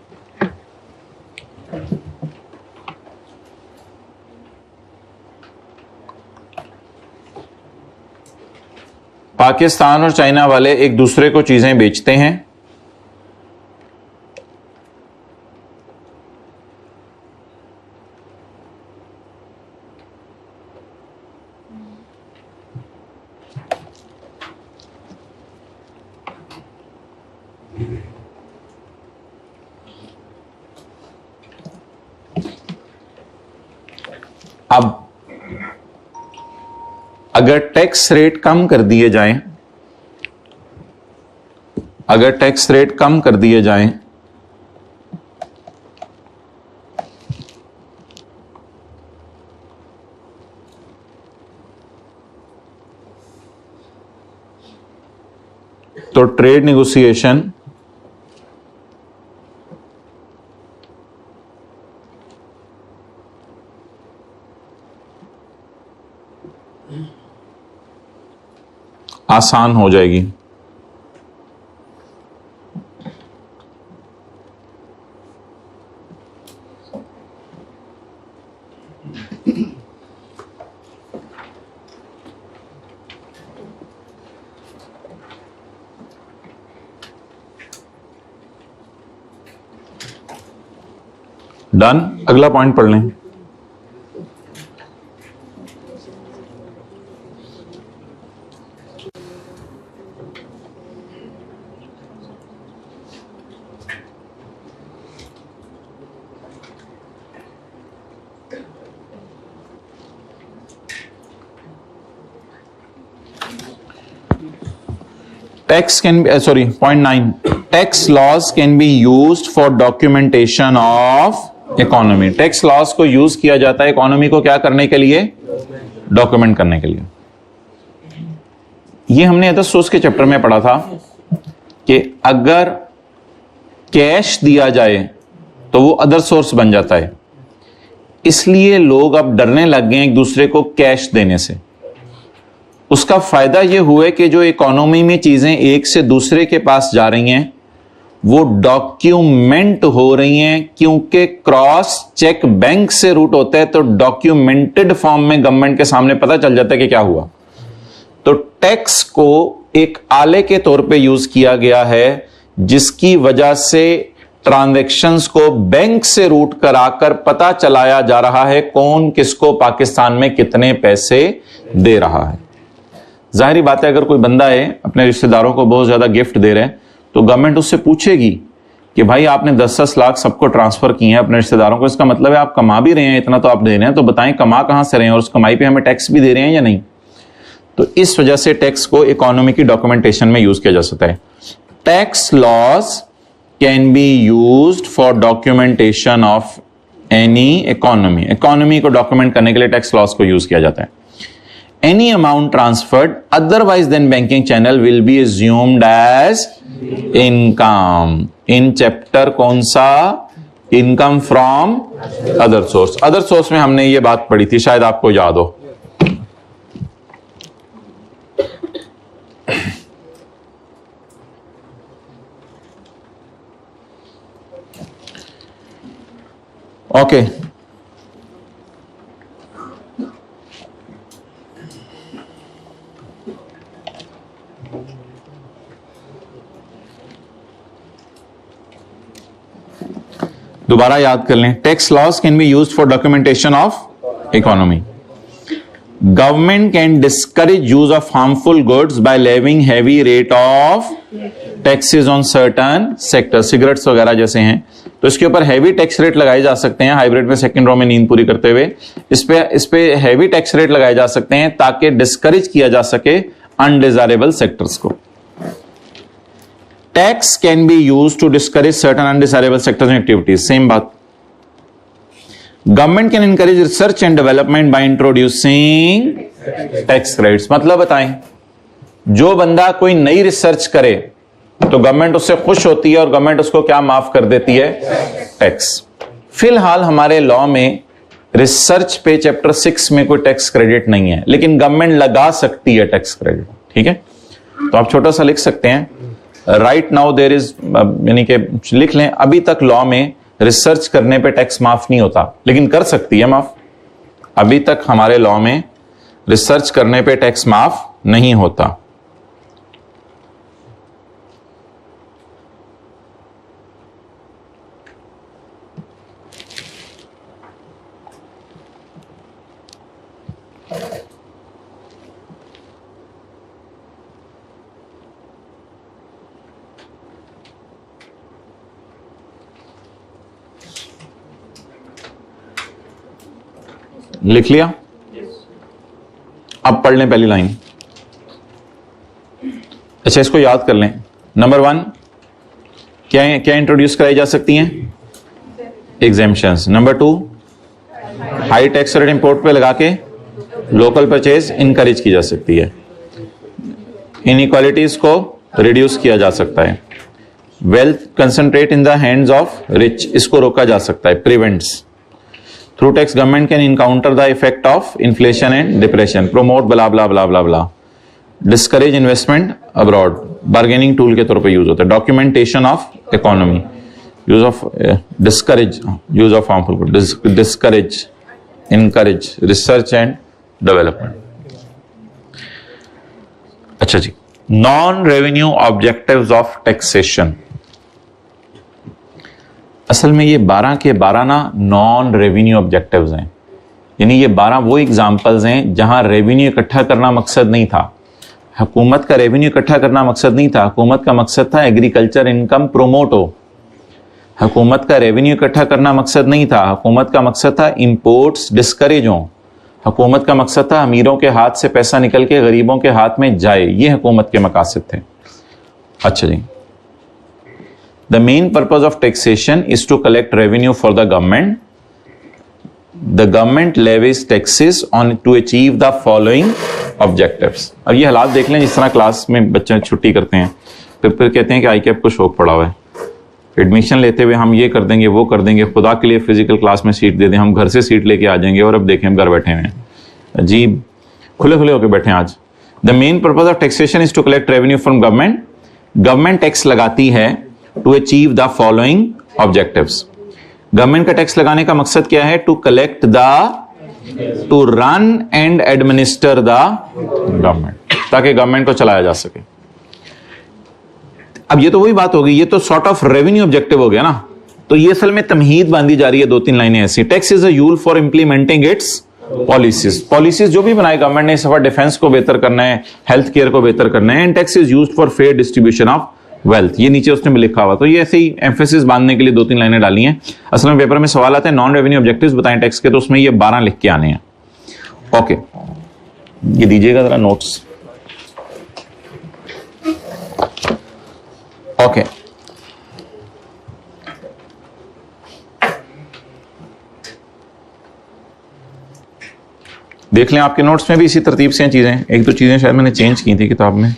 पाकिस्तान और चाइना वाले एक दूसरे को चीजें बेचते हैं अब अगर टैक्स रेट कम कर दिए जाएं, अगर टैक्स रेट कम कर दिए जाएं तो ट्रेड नेगोशिएशन आसान हो जाएगी। डन, अगला पॉइंट पढ़ लें। Tax can be, sorry, point 9. Tax laws can be used for documentation of economy. Tax laws को यूज किया जाता है इकोनॉमी को क्या करने के लिए? डॉक्यूमेंट करने के लिए। ये हमने अदर सोर्स के चैप्टर में पढ़ा था कि अगर कैश दिया जाए तो वो अदर सोर्स बन जाता है, इसलिए लोग अब डरने लग गए एक दूसरे को कैश देने से। उसका फायदा यह हुआ कि जो इकोनॉमी में चीजें एक से दूसरे के पास जा रही हैं वो डॉक्यूमेंट हो रही हैं, क्योंकि क्रॉस चेक बैंक से रूट होता है तो डॉक्यूमेंटेड फॉर्म में गवर्नमेंट के सामने पता चल जाता है कि क्या हुआ। तो टैक्स को एक आले के तौर पे यूज किया गया है जिसकी वजह से ट्रांजैक्शंस को बैंक से रूट कराकर पता चलाया जा रहा है कौन किसको पाकिस्तान में कितने पैसे दे रहा है। जाहिर बात है अगर कोई बंदा है अपने रिश्तेदारों को बहुत ज्यादा गिफ्ट दे रहे हैं तो गवर्नमेंट उससे पूछेगी कि भाई आपने 10-10 लाख सबको ट्रांसफर किए हैं अपने रिश्तेदारों को, इसका मतलब है आप कमा भी रहे हैं, इतना तो आप दे रहे हैं, तो बताएं कमा कहां से रहे हैं और उस कमाई पे हमें टैक्स भी दे रहे हैं या नहीं। तो इस वजह से टैक्स को इकोनॉमी की डॉक्यूमेंटेशन में यूज किया जा सकता है। Tax laws can be used for documentation of any economy. Economy को डॉक्यूमेंट करने के लिए टैक्स लॉज को यूज किया जाता है। Any amount transferred otherwise than banking channel will be assumed as income. In chapter कौन सा? Income from other source. Other source में हमने ये बात पढ़ी थी, शायद आपको याद हो। ओके दोबारा याद कर लें, tax laws can be used for documentation of economy. Government can discourage use of harmful goods by levying heavy rate of taxes on certain sector. Cigarettes वगैरह जैसे हैं तो इसके ऊपर हैवी टैक्स रेट लगाए जा सकते हैं। हाइब्रिड में सेकंड रो में नींद पूरी करते हुए इस पे हैवी टैक्स रेट लगाए जा सकते हैं ताकि डिस्करेज किया जा सके अनडिजायरेबल सेक्टर्स को। Tax can be used to discourage certain undesirable sectors and activities. Same बात। Government can encourage research and development by introducing tax credits. मतलब बताएं, जो बंदा कोई नई रिसर्च करे तो गवर्नमेंट उससे खुश होती है और गवर्नमेंट उसको क्या माफ कर देती है? टैक्स। फिलहाल हमारे लॉ में रिसर्च पे चैप्टर 6 में कोई टैक्स क्रेडिट नहीं है, लेकिन गवर्नमेंट लगा सकती है टैक्स क्रेडिट। ठीक है, तो आप छोटा सा लिख सकते हैं, राइट नाउ देयर इज, यानी कि लिख लें अभी तक लॉ में रिसर्च करने पे टैक्स माफ नहीं होता, लेकिन कर सकती है माफ। अभी तक हमारे लॉ में रिसर्च करने पे टैक्स माफ नहीं होता। लिख लिया? अब पढ़ लें पहली लाइन। अच्छा, इसको याद कर लें। नंबर 1 क्या इंट्रोड्यूस कराई जा सकती हैं? Exemptions. Number 2 high tax rate import पे लगा के लोकल परचेज इनकरेज की जा सकती है। इनइक्वालिटीज को रिड्यूस किया जा सकता है। Wealth concentrate in the hands of rich, इसको रोका जा सकता है, prevents. Through tax government can encounter the effect of inflation and depression, promote blah blah blah blah blah, discourage investment abroad, bargaining tool के तौर पे यूज होता है। Documentation of economy, use of discourage use of harmful good, discourage, encourage research and development. अच्छा जी, non revenue objectives of taxation. असल में ये 12 के 12 ना नॉन रेवेन्यू ऑब्जेक्टिव्स हैं, यानी ये 12 वो एग्जांपल्स हैं जहां रेवेन्यू इकट्ठा करना मकसद नहीं था। हुकूमत का रेवेन्यू इकट्ठा करना मकसद नहीं था, हुकूमत का मकसद था एग्रीकल्चर इनकम प्रोमोट हो। हुकूमत का रेवेन्यू इकट्ठा करना मकसद नहीं था, हुकूमत का मकसद था इंपोर्ट्स डिस्करेज हो। हुकूमत का मकसद था अमीरों के हाथ से पैसा निकल के गरीबों के हाथ में जाए, ये हुकूमत के मकासद थे। अच्छा जी, the main purpose of taxation is to collect revenue for the government. The government levies taxes on to achieve the following objectives. अब ये हालात देख लें जिस तरह क्लास में बच्चे छुट्टी करते हैं, फिर कहते हैं कि आईकेएफ को शौक पड़ा हुआ है, एडमिशन लेते हुए हम ये कर देंगे वो कर देंगे, खुदा के लिए फिजिकल क्लास में सीट दे दें, हम घर से सीट लेके आ जाएंगे और अब देखें हम घर बैठे हुए हैं। अजीब खुले खुले होकर बैठे हैं आज। The main purpose of taxation is to collect revenue from government. Government tax लगाती है to achieve the following objectives. Government का टैक्स लगाने का मकसद क्या है? To collect the, to run and administer the government, ताकि गवर्नमेंट को चलाया जा सके। अब ये तो वही बात होगी, ये तो सॉर्ट ऑफ रेवेन्यू ऑब्जेक्टिव हो गया ना। तो ये असल में तमहीद बांधी जा रही है, 2-3 लाइनें ऐसी। Tax is a you'll for implementing it's policies. Policies जो भी बनाए गवर्नमेंट ने, सफा डिफेंस को बेहतर करना है, हेल्थ केयर को बेहतर करना है। And tax is used for fair distribution of wealth, ये नीचे उसने भी लिखा हुआ। तो ये ऐसे ही एम्फेसिस बांधने के लिए 2-3 लाइनें डाली हैं। असल में पेपर में सवाल आते हैं नॉन रेवेन्यू ऑब्जेक्टिव्स बताएं टैक्स के, तो उसमें ये 12 लिख के आने हैं। ओके, ये दीजिएगा जरा नोट्स। ओके, देख लें आपके नोट्स में भी इसी तरतीब से हैं चीजें। एक दो चीजें शायद मैंने चेंज की थी किताब में।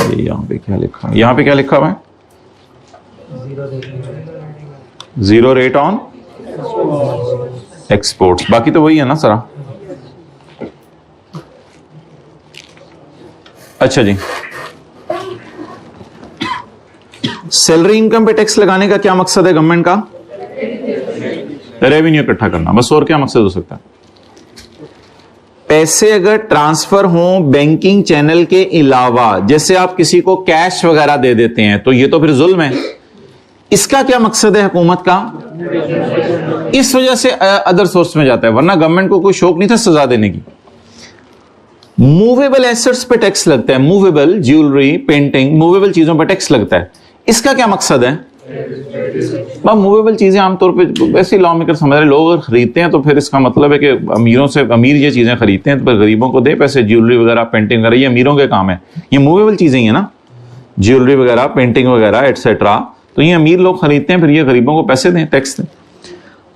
ये यहां पे क्या लिखा है? यहां पे क्या लिखा हुआ है? Zero rate on exports. बाकी तो वही है ना सारा। अच्छा जी, सैलरी इनकम पे टैक्स लगाने का क्या मकसद है गवर्नमेंट का? रेवेन्यू इकट्ठा करना, बस। और क्या मकसद हो सकता है? पैसे अगर ट्रांसफर हो बैंकिंग चैनल के अलावा, जैसे आप किसी को कैश वगैरह दे देते हैं, तो ये तो फिर जुल्म है। इसका क्या मकसद है हुकूमत का? इस वजह से अदर सोर्स में जाता है, वरना गवर्नमेंट को कोई शौक नहीं था सजा देने की। मूवेबल एसेट्स पे टैक्स लगता है, मूवेबल ज्वेलरी, पेंटिंग, मूवेबल चीजों पर टैक्स लगता है। इसका क्या मकसद है? मूवेबल चीजें आमतौर पे वैसे लॉ मेकर समझ रहे, लोग अगर खरीदते हैं तो फिर इसका मतलब है कि अमीरों से अमीर ये चीजें खरीदते हैं, तो गरीबों को दे पैसे। ज्वेलरी वगैरह, पेंटिंग वगैरह, ये अमीरों के काम है, ये मूवेबल चीजें ही है ना, ज्वेलरी वगैरह, पेंटिंग वगैरह एटसेट्रा। तो ये अमीर लोग खरीदते हैं, फिर ये गरीबों को पैसे दें, टैक्स दें।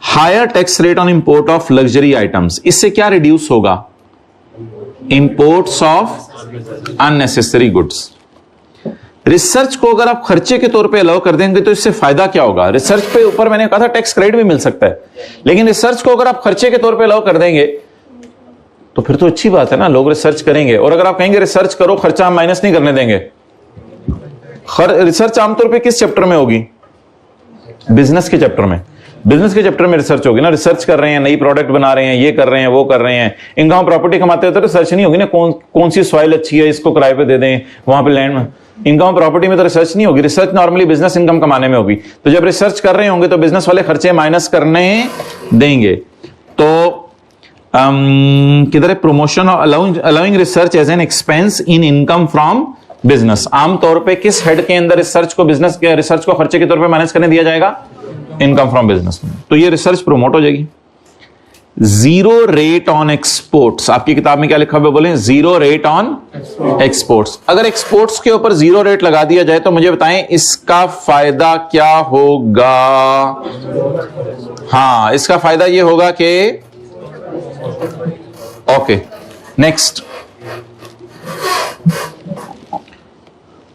Higher tax rate on import of luxury items, इससे क्या रिड्यूस होगा? Imports of unnecessary goods. Research को अगर आप खर्चे के तौर पे अलाउ कर देंगे तो इससे फायदा क्या होगा? रिसर्च पे ऊपर मैंने कहा था टैक्स क्रेडिट भी मिल सकता है, लेकिन रिसर्च को अगर आप खर्चे के तौर पे अलाउ कर देंगे तो फिर तो अच्छी बात है ना, लोग रिसर्च करेंगे। और अगर आप कहेंगे रिसर्च करो, खर्चा हम माइनस नहीं करने देंगे। रिसर्च आमतौर पे किस चैप्टर में होगी? बिजनेस के चैप्टर में। बिजनेस के चैप्टर में रिसर्च होगी ना, रिसर्च कर रहे हैं, नई प्रोडक्ट बना रहे हैं, ये कर रहे हैं, वो कर रहे हैं। इनकम प्रॉपर्टी कमाते हैं तो रिसर्च नहीं होगी ना, कौन सी सॉइल अच्छी है, इसको किराए पे दे दें, वहां पे लैंड में। इनकम प्रॉपर्टी में तो रिसर्च नहीं होगी, रिसर्च नॉर्मली बिजनेस इनकम कमाने में होगी। तो जब रिसर्च कर रहे होंगे तो बिजनेस वाले खर्चे माइनस करने देंगे। तो किधर है? Promotion allowing research as an expense in income from business. आमतौर पे किस हेड के अंदर रिसर्च को खर्चे के तौर पे माइनस करने दिया जाएगा? इनकम फ्रॉम बिजनेस में, तो ये रिसर्च प्रमोट हो जाएगी। जीरो रेट ऑन एक्सपोर्ट्स, आपकी किताब में क्या लिखा हुआ है बोले? Zero rate on exports. अगर एक्सपोर्ट्स के ऊपर जीरो रेट लगा दिया जाए तो मुझे बताएं इसका फायदा क्या होगा? हाँ, इसका फायदा ये होगा कि okay, next,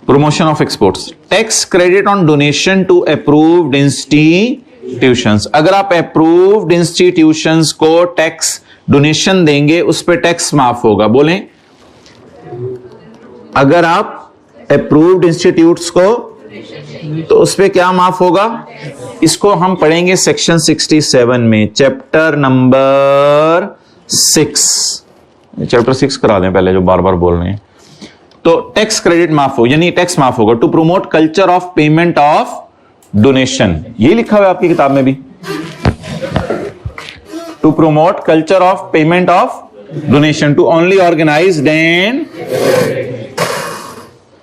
promotion of exports, tax credit on donation to approved institutions। अगर आप approved institutions को टैक्स डोनेशन देंगे उस पे टैक्स माफ होगा। बोलें, अगर आप approved institutes को, तो उस पे क्या माफ होगा? इसको हम पढ़ेंगे सेक्शन 67 में, चैप्टर नंबर 6। चैप्टर 6 करा दें पहले, जो बार बार बोल रहे हैं। तो टैक्स क्रेडिट माफ हो, यानी टैक्स माफ होगा। To promote culture of payment of donation, ये लिखा हुआ है आपकी किताब में भी। To promote culture of payment of donation, to only organised and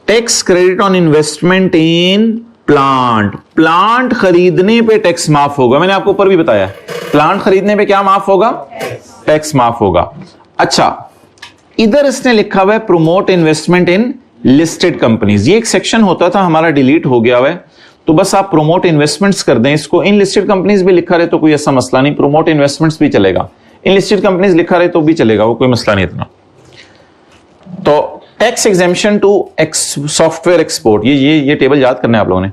tax credit on investment in plant, plant खरीदने पे टैक्स माफ होगा। मैंने आपको ऊपर भी बताया, प्लांट खरीदने पे क्या माफ होगा? टैक्स माफ होगा। अच्छा, इधर इसने लिखा हुआ है प्रोमोट इन्वेस्टमेंट इन लिस्टेड कंपनीज। ये एक सेक्शन होता था हमारा, डिलीट हो गया हुआ है, तो बस आप प्रोमोट इन्वेस्टमेंट्स कर दें इसको। इन लिस्टेड कंपनीज भी लिखा रहे तो कोई ऐसा मसला नहीं, प्रोमोट इन्वेस्टमेंट्स भी चलेगा। इन लिस्टेड कंपनीज लिखा रहे तो भी चलेगा, वो कोई मसला नहीं इतना। तो tax exemption to software export, ये टेबल याद करना है आप लोगों ने।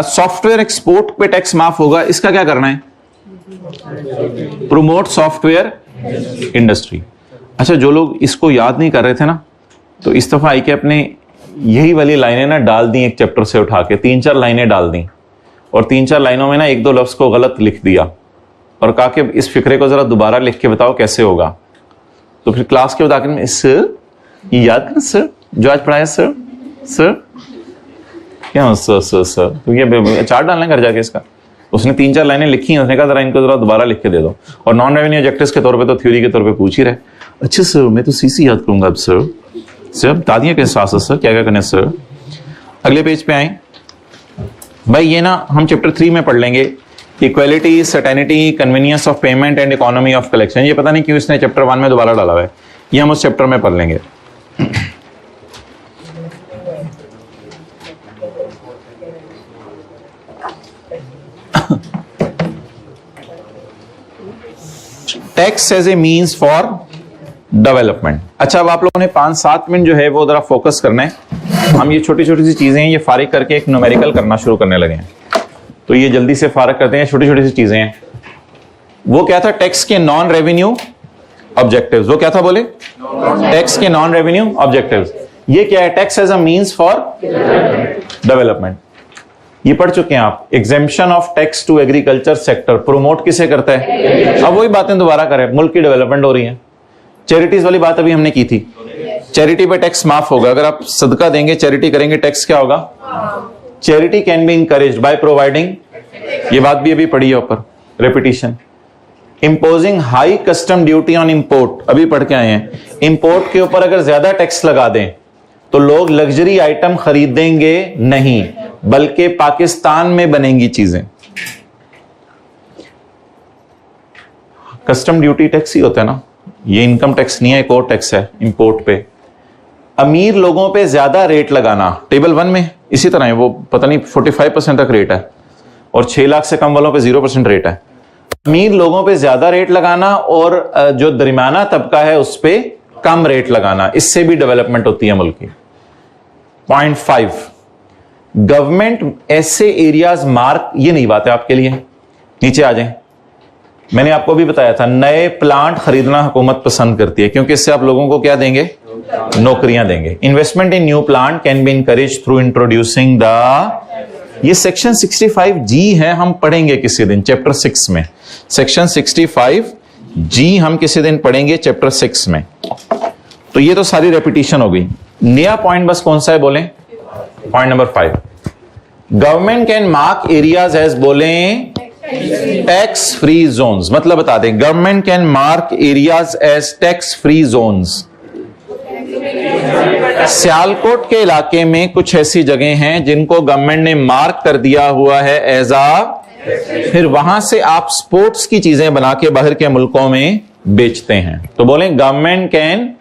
सॉफ्टवेयर एक्सपोर्ट पे टैक्स माफ होगा, इसका क्या करना है? Promote software industry. अच्छा, जो लोग इसको याद नहीं कर रहे थे ना, तो इस दफा आई के अपने यही वाली लाइनें ना डाल दी, एक चैप्टर से उठा के 3-4 लाइनें डाल दी, और 3-4 लाइनों में ना 1-2 लफ्ज को गलत लिख दिया, और कहा कि इस फिक्रे को जरा दोबारा लिख के बताओ कैसे होगा। तो फिर क्लास के बाद आकर सर ये याद करना सर, जो आज पढ़ाया सर, सर क्या सर सर सर, तो ये चार्ट डालना घर जाके इसका। उसने 3-4 लाइनें लिखी हैं, उसने कहा जरा इनको जरा दोबारा लिख के दे दो। और नॉन रेवेन्यू ऑब्जेक्टिव्स के तौर पे तो थ्योरी के तौर पे पूछ ही रहे। अच्छा सर, मैं तो सीसी याद करूंगा अब सर, सर बता दिया कैसे साथ सर क्या क्या करना है सर। अगले पेज पे आए भाई, ये ना हम चैप्टर 3 में पढ़ लेंगे, equality, certainty, convenience of payment and economy of collection. ये पता नहीं क्यों इसने चैप्टर 1 में दोबारा डाला हुआ है, ये हम उस चैप्टर में पढ़ लेंगे। Tax as a means for development. अच्छा, अब आप लोगों ने 5-7 मिनट जो है वो जरा फोकस करना है। हम ये छोटी छोटी सी चीजें हैं, ये फारिग करके एक न्यूमेरिकल करना शुरू करने लगे हैं, तो ये जल्दी से फारिग करते हैं। छोटी छोटी सी चीजें हैं। वो क्या था? टैक्स के नॉन रेवेन्यू ऑब्जेक्टिव्स। वो क्या था बोले? टैक्स के नॉन रेवेन्यू ऑब्जेक्टिव्स। ये क्या है? Tax as a means for development. ये पढ़ चुके हैं आप। Exemption of tax to agriculture sector, promote किसे करता है? अब वही बातें दोबारा करें, मुल्क की डेवलपमेंट हो रही है। चैरिटीज वाली बात अभी हमने की थी, चैरिटी पे टैक्स माफ होगा। अगर आप सदका देंगे, चैरिटी करेंगे, टैक्स क्या होगा? Charity can be encouraged by providing, ये बात भी अभी पढ़ी है ऊपर, repetition. Imposing high custom duty on import, अभी पढ़ के आए हैं। इंपोर्ट के ऊपर अगर ज्यादा टैक्स लगा दें तो लोग लग्जरी आइटम खरीदेंगे नहीं, बल्कि पाकिस्तान में बनेंगी चीजें। कस्टम ड्यूटी टैक्स ही होता है ना, ये इनकम टैक्स नहीं है, एक और टैक्स है इंपोर्ट पे। अमीर लोगों पे ज्यादा रेट लगाना, टेबल 1 में इसी तरह है, वो पता नहीं 45% तक रेट है, और 6 लाख से कम वालों पे 0% रेट है। अमीर लोगों पे ज्यादा रेट लगाना और जो दरमियाना तबका है उस पे कम रेट लगाना, इससे भी डेवलपमेंट होती है मुल्क की। पॉइंट 5, गवर्नमेंट ऐसे एरियाज मार्क, ये नहीं बात है आपके लिए, नीचे आ जाएं। मैंने आपको भी बताया था, नए प्लांट खरीदना हुकूमत पसंद करती है, क्योंकि इससे आप लोगों को क्या देंगे? नौकरियां देंगे। Investment in new plant can be encourage through introducing the, ये सेक्शन 65G है, हम पढ़ेंगे किसी दिन चैप्टर 6 में। सेक्शन 65G हम किसी दिन पढ़ेंगे चैप्टर 6 में। तो ये तो सारी रेपिटेशन हो गई। नया पॉइंट बस कौन सा है बोलें? Point number 5, government can mark areas as, बोलें टैक्स फ्री जोन्स। मतलब बता दें, government can mark areas as tax free zones. Sialkot के इलाके में कुछ ऐसी जगह हैं जिनको गवर्नमेंट ने मार्क कर दिया हुआ है एज आ, फिर वहां से आप स्पोर्ट्स की चीजें बना के बाहर के मुल्कों में बेचते हैं। तो बोलें government can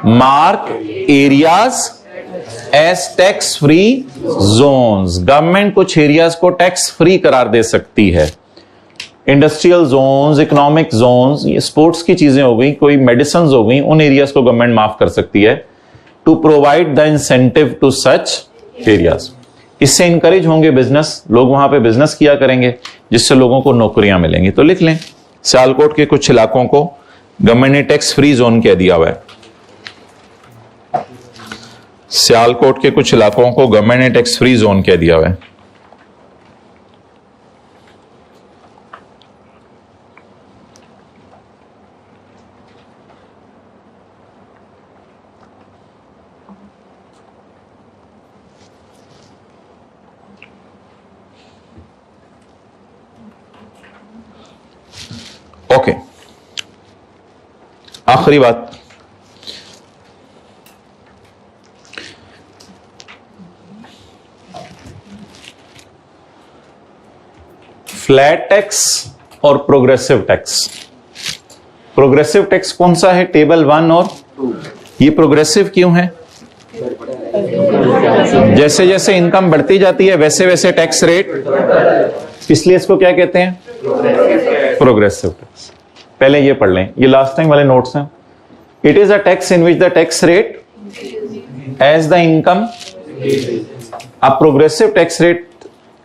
mark areas as tax free zones. Government कुछ एरियाज को टैक्स फ्री करार दे सकती है। इंडस्ट्रियल जोन्स, इकोनॉमिक जोन्स, ये स्पोर्ट्स की चीजें हो गई, कोई मेडिसिन हो गई, उन एरियाज को गवर्नमेंट माफ कर सकती है to provide the incentive to such areas. इससे इंकरेज होंगे बिजनेस, लोग वहां पे बिजनेस किया करेंगे जिससे लोगों को नौकरियां मिलेंगी। तो लिख लें सियालकोट के कुछ इलाकों को गवर्नमेंट ने टैक्स फ्री जोन कह दिया हुआ है। सियालकोट के कुछ इलाकों को गवर्नमेंट ने टैक्स फ्री जोन कह दिया हुआ है। ओके, आखिरी बात, फ्लैट टैक्स और प्रोग्रेसिव टैक्स। प्रोग्रेसिव टैक्स कौन सा है? टेबल 1 और 2। ये प्रोग्रेसिव क्यों है? जैसे जैसे इनकम बढ़ती जाती है वैसे वैसे टैक्स रेट, इसलिए इसको क्या कहते हैं? Progressive tax. पहले ये पढ़ लें, ये लास्ट टाइम वाले नोट्स हैं। It is a tax in which the tax rate as the income, a progressive tax rate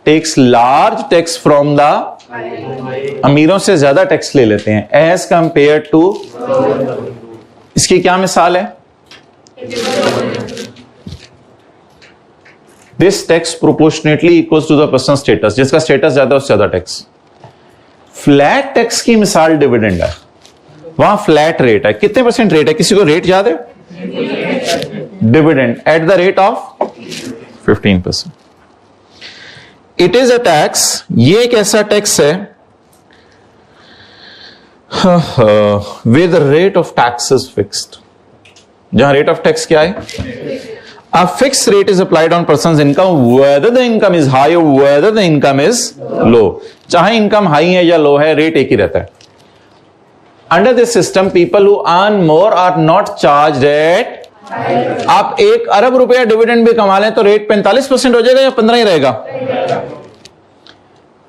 takes large tax from the, अमीरों से ज्यादा टैक्स ले लेते हैं एज कंपेयर टू। इसकी क्या मिसाल है? This tax proportionately equals to the person status, जिसका स्टेटस ज्यादा उससे ज्यादा टैक्स। फ्लैट टैक्स की मिसाल डिविडेंड है, वहां फ्लैट रेट है। कितने परसेंट रेट है? किसी को रेट याद है? Dividend at the rate of 15%। It is a tax, ये एक ऐसा टैक्स है with rate of taxes fixed, जहां रेट ऑफ टैक्स क्या है? A fixed rate is applied on person's income whether the income is high or whether the income is low। चाहे income high है या लो है, रेट एक ही रहता है। Under this system, people who earn more are not charged at, आप 1 अरब रुपया dividend भी कमा लें तो रेट 45% हो जाएगा या 15 ही रहेगा?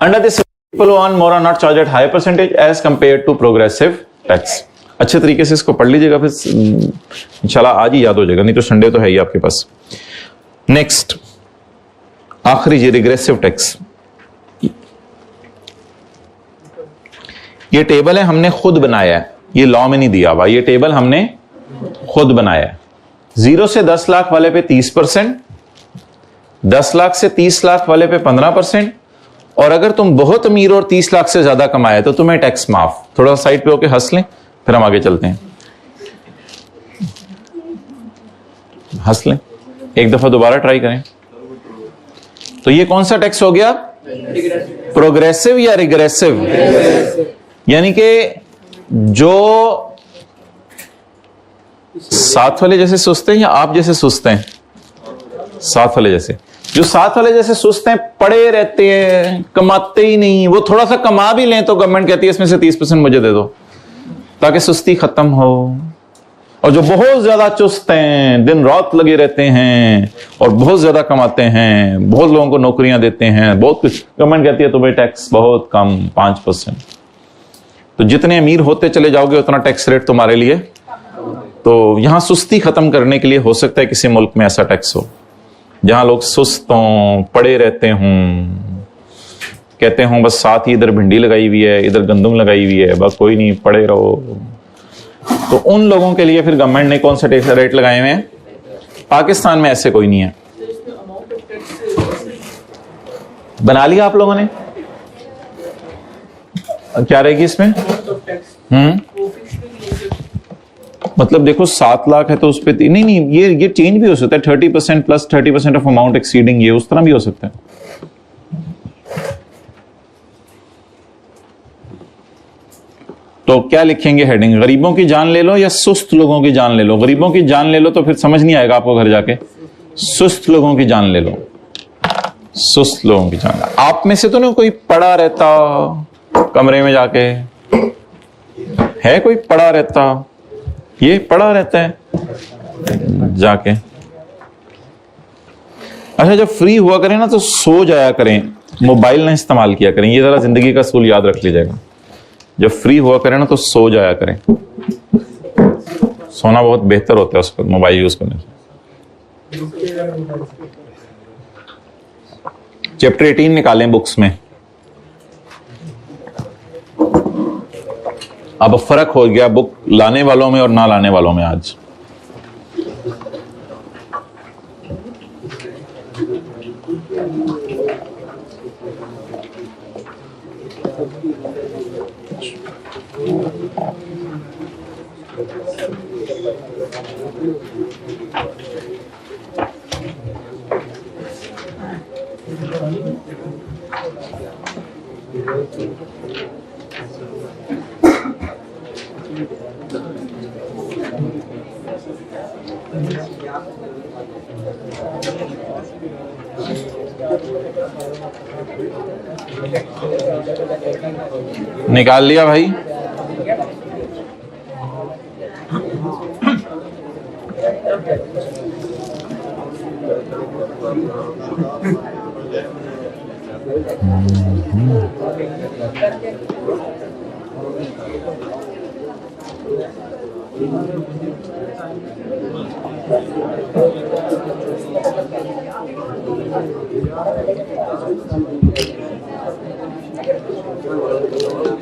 Under this system, people who earn more are not charged at higher percentage as compared to progressive tax। अच्छे तरीके से इसको पढ़ लीजिएगा, फिर इंशाल्लाह आज ही याद हो जाएगा, नहीं तो संडे तो है ही आपके पास। नेक्स्ट, आखिरी जी, रिग्रेसिव टैक्स। ये टेबल है हमने खुद बनाया है, ये लॉ में नहीं दिया हुआ, ये टेबल हमने खुद बनाया है। 0 से 10 लाख वाले पे 30%, 10 लाख से 30 लाख वाले पे 15%, और अगर तुम बहुत अमीर और 30 लाख से ज्यादा कमाए तो तुम्हें टैक्स माफ। थोड़ा साइड पे होके हंस लें, फिर हम आगे चलते हैं। हंस लें, एक दफा दोबारा ट्राई करें। तो ये कौन सा टैक्स हो गया? प्रोग्रेसिव या रिग्रेसिव? यानी कि जो साथ वाले जैसे सुस्त हैं या आप जैसे सुस्त हैं? साथ वाले जैसे। जो साथ वाले जैसे सुस्त हैं, पड़े रहते हैं, कमाते ही नहीं, वो थोड़ा सा कमा भी लें तो गवर्नमेंट कहती है इसमें से 30% मुझे दे दो ताकि सुस्ती खत्म हो। और जो बहुत ज्यादा चुस्त हैं, दिन रात लगे रहते हैं और बहुत ज्यादा कमाते हैं, बहुत लोगों को नौकरियां देते हैं, बहुत कुछ, गवर्नमेंट कहती है तुम्हें टैक्स बहुत कम, 5%। तो जितने अमीर होते चले जाओगे उतना टैक्स रेट तुम्हारे लिए। तो यहां सुस्ती खत्म करने के लिए हो सकता है किसी मुल्क में ऐसा टैक्स हो जहां लोग सुस्त हों, पड़े रहते हों, कहते हों बस साथ ही इधर भिंडी लगाई हुई है, इधर गंदम लगाई हुई है, बस कोई नहीं, पड़े रहो। तो उन लोगों के लिए फिर गवर्नमेंट ने कौन सा टैक्स रेट लगाए हुए हैं? पाकिस्तान में ऐसे कोई नहीं है। बना लिया आप लोगों ने? क्या रहेगी इसमें? मतलब देखो 7 लाख है तो उस पर नहीं, ये चेंज भी हो सकता है, 30% प्लस 30% ऑफ अमाउंट एक्सीडिंग, ये उस तरह भी हो सकता है। तो क्या लिखेंगे हेडिंग, गरीबों की जान ले लो या सुस्त लोगों की जान ले लो? गरीबों की जान ले लो तो फिर समझ नहीं आएगा आपको घर जाके। सुस्त लोगों की जान ले लो, सुस्त लोगों की जान। आप में से तो नहीं कोई पड़ा रहता कमरे में जाके, है कोई पड़ा रहता? ये पड़ा रहता है जाके। अच्छा, जब फ्री हुआ करें ना तो सो जाया करें, मोबाइल ना इस्तेमाल किया करें। ये जरा जिंदगी का असूल याद रख लीजिएगा। जब फ्री हुआ करें ना तो सो जाया करें। सोना बहुत बेहतर होता है उस पर मोबाइल यूज करने से। चैप्टर 18 निकालें बुक्स में। अब फर्क हो गया बुक लाने वालों में और ना लाने वालों में आज। निकाल लिया भाई?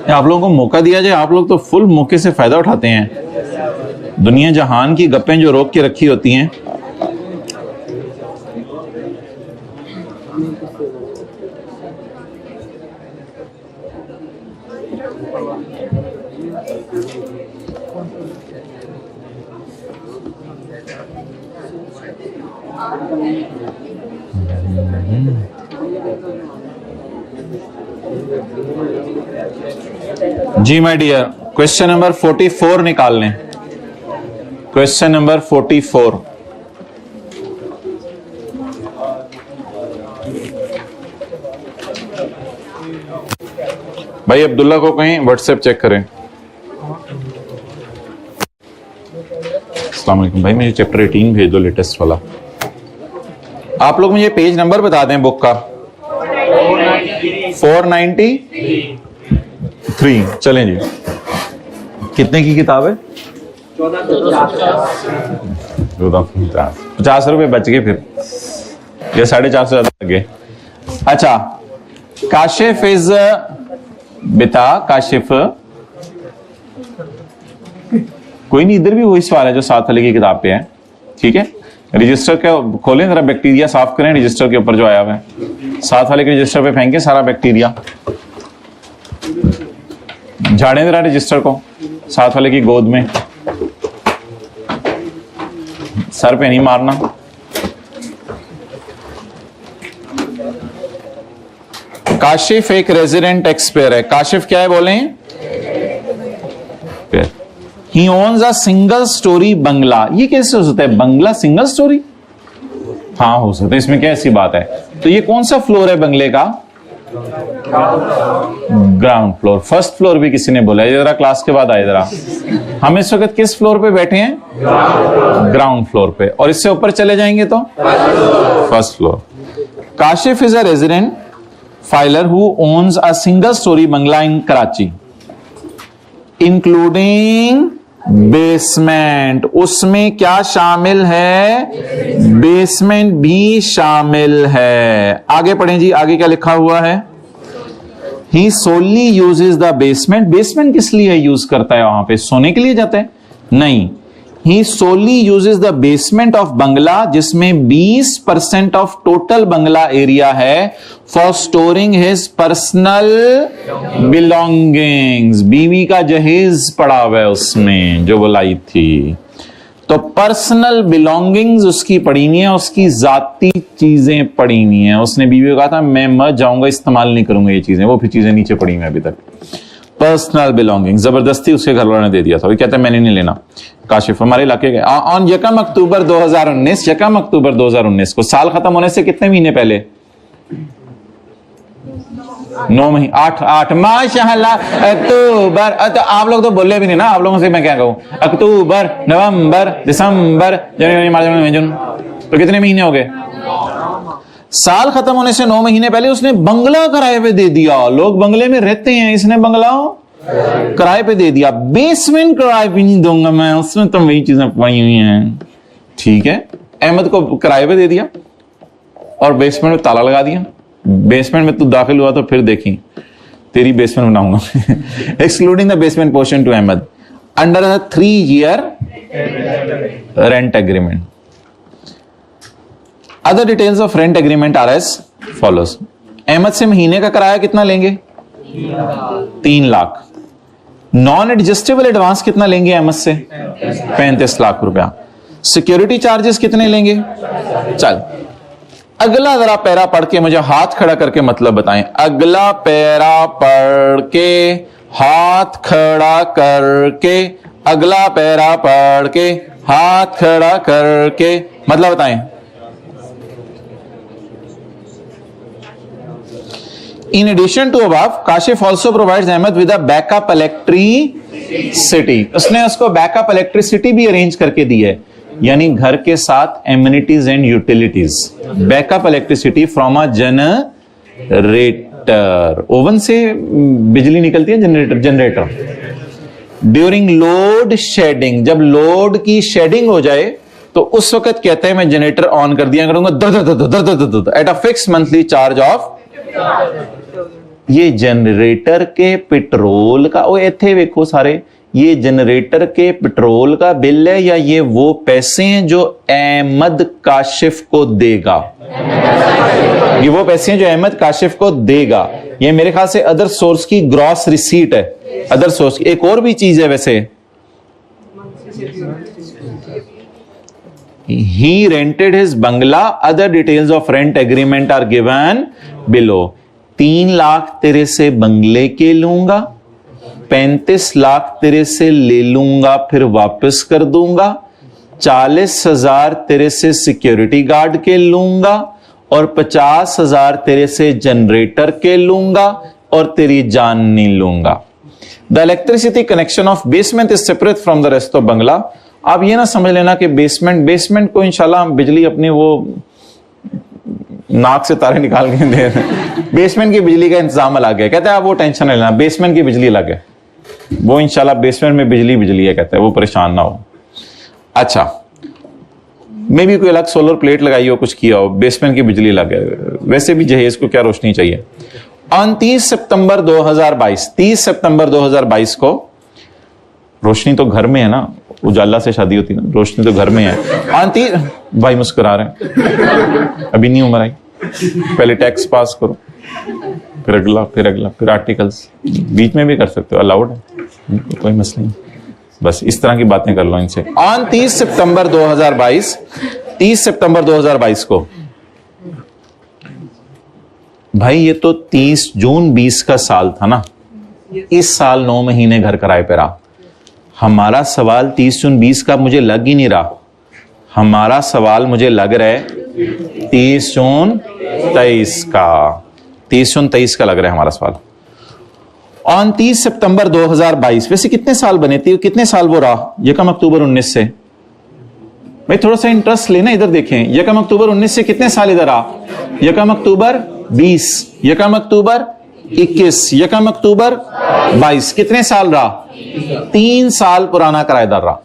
आप लोगों को मौका दिया जाए, आप लोग तो फुल मौके से फायदा उठाते हैं। दुनिया जहान की गप्पें जो रोक के रखी होती हैं। जी माय डियर, क्वेश्चन नंबर 44 निकाल लें। Question number 44। भाई अब्दुल्ला को कहीं व्हाट्सएप चेक करें। अस्सलाम वालेकुम भाई, मुझे चैप्टर 18 भेज दो, लेटेस्ट वाला। आप लोग मुझे पेज नंबर बता दें बुक का। 493। चलें जी। कितने की किताब है? 50 रुपए बच गए फिर, ये 450 ज्यादा लगे। अच्छा, काशिफ इज बिता काशिफ। कोई नहीं, इधर भी वही सवाल है जो 7 वाले की किताब पे है। ठीक है, रजिस्टर के खोलें जरा, बैक्टीरिया साफ करें रजिस्टर के ऊपर जो आया हुआ है। 7 वाले के रजिस्टर पे फेंके सारा बैक्टीरिया, झाड़ें जरा रजिस्टर को 7 वाले की गोद में, सर पे नहीं मारना। काशिफ एक रेजिडेंट एक्सपेयर है। काशिफ क्या है बोले? ही ओन्स अ सिंगल स्टोरी बंगला। ये कैसे हो सकता है? बंगला सिंगल स्टोरी? हाँ हो सकता है, इसमें क्या ऐसी बात है? तो ये कौन सा फ्लोर है बंगले का? Ground floor. फर्स्ट फ्लोर भी किसी ने बोला है, जरा क्लास के बाद आए जरा। हम इस वक्त किस फ्लोर पे बैठे हैं? ग्राउंड फ्लोर पे। और इससे ऊपर चले जाएंगे तो first floor. Kashif is a resident filer who owns a single storey Bangla in Karachi, including basement. उसमें क्या शामिल है? बेसमेंट भी शामिल है। आगे पढ़ें जी, आगे क्या लिखा हुआ है? ही सोली यूजेस द बेसमेंट। बेसमेंट किस लिए यूज करता है? वहां पे सोने के लिए जाता है? नहीं। ही सोली यूजेस द बेसमेंट ऑफ बंगला, जिसमें 20% ऑफ टोटल बंगला एरिया है, for storing his personal belongings. बीवी का जहेज पड़ा हुआ है उसमें जो वो लाई थी, तो पर्सनल बिलोंगिंग्स उसकी पड़ी हुई है, उसकी जाती चीजें पड़ी हुई हैं। उसने बीवी को कहा था मैं मर जाऊंगा, इस्तेमाल नहीं करूंगा ये चीजें, वो फिर चीजें नीचे पड़ी हुई हैं अभी तक। पर्सनल बिलोंगिंग, जबरदस्ती उसके घर वालों ने दे दिया था, वो कहते हैं मैंने नहीं लेना। काशिफ हमारे इलाके के ऑन 1 अक्टूबर 2019, 1 अक्टूबर 2019 को, साल खत्म होने से कितने महीने पहले? 9 महीने, 8 माशाअल्लाह। अक्टूबर, तो आप लोग तो बोले भी नहीं ना, आप लोगों से मैं क्या कहूं? अक्टूबर, नवंबर, दिसंबर, जनवरी, मार्च, मई, जून, तो कितने महीने हो गए? साल खत्म होने से 9 महीने पहले उसने बंगला किराए पे दे दिया। लोग बंगले में रहते हैं, इसने बंगला किराए पे दे दिया। बेसमेंट किराए पे नहीं दूंगा मैं, उसमें तो वही चीजें पड़ी हुई हैं। ठीक है, अहमद को किराए पे दे दिया और बेसमेंट में ताला लगा दिया। बेसमेंट में तू दाखिल हुआ तो फिर देखी तेरी बेसमेंट बनाऊंगा। Excluding the basement portion to Ahmad under the 3 year rent agreement. Other details of rent agreement are as follows. Ahmad से महीने का किराया कितना लेंगे? 3 लाख। नॉन एडजस्टेबल एडवांस कितना लेंगे अहमद से? 35 लाख रुपया। सिक्योरिटी चार्जेस कितने लेंगे? चल अगला जरा पैरा पढ़ के मुझे हाथ खड़ा करके मतलब बताएं। अगला पैरा पढ़ के हाथ खड़ा करके, अगला पैरा पढ़ के हाथ खड़ा करके मतलब बताएं। In addition to above, Kashif also provides Ahmed with a backup electricity. उसने उसको backup electricity भी अरेंज करके दी है, यानी घर के साथ amenities and utilities. Backup electricity from a generator. Oven से बिजली निकलती है, जनरेटर। During load shedding, जब लोड की शेडिंग हो जाए तो उस वक्त कहते हैं मैं जनरेटर ऑन कर दिया करूंगा at a fix monthly charge of. ये जनरेटर के पेट्रोल का, वो इथे वेखो सारे, ये जनरेटर के पेट्रोल का बिल है या ये वो पैसे हैं जो अहमद काशिफ को देगा? ये वो पैसे हैं जो अहमद काशिफ को देगा। ये मेरे ख्याल से अदर सोर्स की ग्रॉस रिसीट है। अदर सोर्स की एक और भी चीज है वैसे, he rented his bangla, other details of rent agreement are given below। 3 lakh तेरे से बंगले के लूंगा, 35 लाख तेरे से ले लूंगा फिर वापस कर दूंगा, 40,000 तेरे से सिक्योरिटी गार्ड के लूंगा और 50,000 तेरे से जनरेटर के लूंगा और तेरी जान नहीं लूंगा। The electricity connection of basement is separate from the rest of bungalow. आप ये ना समझ लेना कि बेसमेंट को इंशाल्लाह हम बिजली अपनी वो नाक से तारे निकाल के दे। बेसमेंट की बिजली का इंतजाम अलग है, कहते हैं आप वो टेंशन नहीं लेना, बेसमेंट की बिजली अलग है, वो इंशाल्लाह बेसमेंट में बिजली है, कहते हैं वो परेशान ना हो। अच्छा, मे भी कोई अलग सोलर प्लेट लगाई हो, कुछ किया हो, बेसमेंट की बिजली अलग है। वैसे भी जहेज को क्या रोशनी चाहिए। ऑन 30 सितंबर 2022 को, रोशनी तो घर में है ना, उजाला से शादी होती है ना, रोशनी तो घर में है। भाई मुस्कुरा रहे हैं, अभी नहीं उम्र आई, पहले टैक्स पास करो, फिर अगला, फिर आर्टिकल्स, बीच में भी कर सकते हो, अलाउड है, कोई मसला नहीं। बस इस तरह की बातें कर लो इनसे। ऑन 30 सितंबर 2022 को, भाई ये तो 30 जून 20 का साल था ना, इस साल 9 महीने घर किराए पे रहा। हमारा सवाल 30 जून 20 का मुझे लग ही नहीं रहा, हमारा सवाल मुझे लग रहा है 30 जून 23 का, 30 जून 23 का लग रहा है हमारा सवाल। ऑन 30 सितंबर 2022, वैसे कितने साल बने थे, कितने साल वो रहा? 1 अक्टूबर 19 से, भाई थोड़ा सा इंटरेस्ट लेना, इधर देखें, 1 अक्टूबर 19 से कितने साल इधर रहा? 1 अक्टूबर 20, 1 अक्टूबर 21, 1 अक्टूबर 22, कितने साल रहा? 3 साल पुराना किराएदार रहा।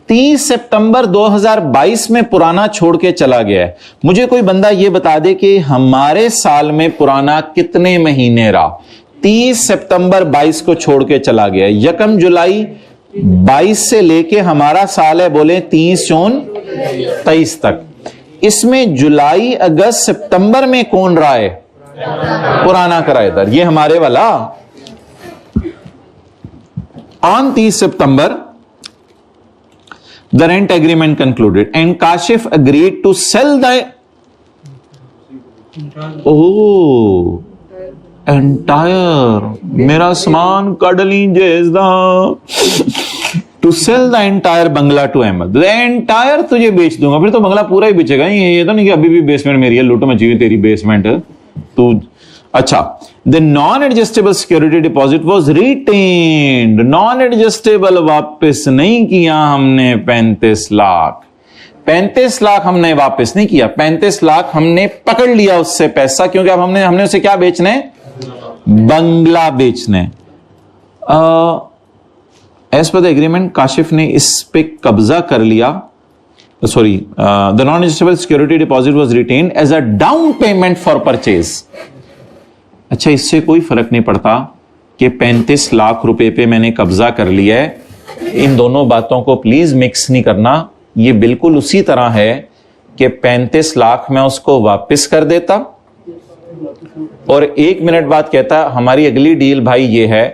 30 सितंबर 2022 में पुराना छोड़ के चला गया है। मुझे कोई बंदा ये बता दे कि हमारे साल में पुराना कितने महीने रहा? 30 सितंबर 22 को छोड़ के चला गया है। 1 जुलाई 22 से लेके हमारा साल है बोले 30 जून 23 तक। इसमें जुलाई, अगस्त, सितंबर में कौन रहा है? पुराना किराएदार, ये हमारे वाला। On 30 September the rent agreement concluded and Kashif agreed to sell the entire मेरा सामान कड लीजिएगा to sell the entire bungalow to Ahmad, the entire तुझे बेच दूंगा, फिर तो बंगला पूरा ही बेचेगा। ये तो नहीं कि अभी भी बेसमेंट मेरी है, लूटो मैं चाहिए तेरी बेसमेंट तू। अच्छा, the non adjustable security deposit was retained, non adjustable वापस नहीं किया हमने 35 लाख, 35 लाख हमने वापस नहीं किया, 35 लाख हमने पकड़ लिया उससे पैसा, क्योंकि अब हमने उसे क्या बेचने, बंगला बेचने। As per the agreement Kashif ने इस पे कब्जा कर लिया, sorry, the non adjustable security deposit was retained as a down payment for purchase. अच्छा, इससे कोई फर्क नहीं पड़ता कि 35 लाख रुपए पे मैंने कब्जा कर लिया है। इन दोनों बातों को प्लीज मिक्स नहीं करना। ये बिल्कुल उसी तरह है कि 35 लाख मैं उसको वापस कर देता और 1 मिनट बाद कहता हमारी अगली डील भाई ये है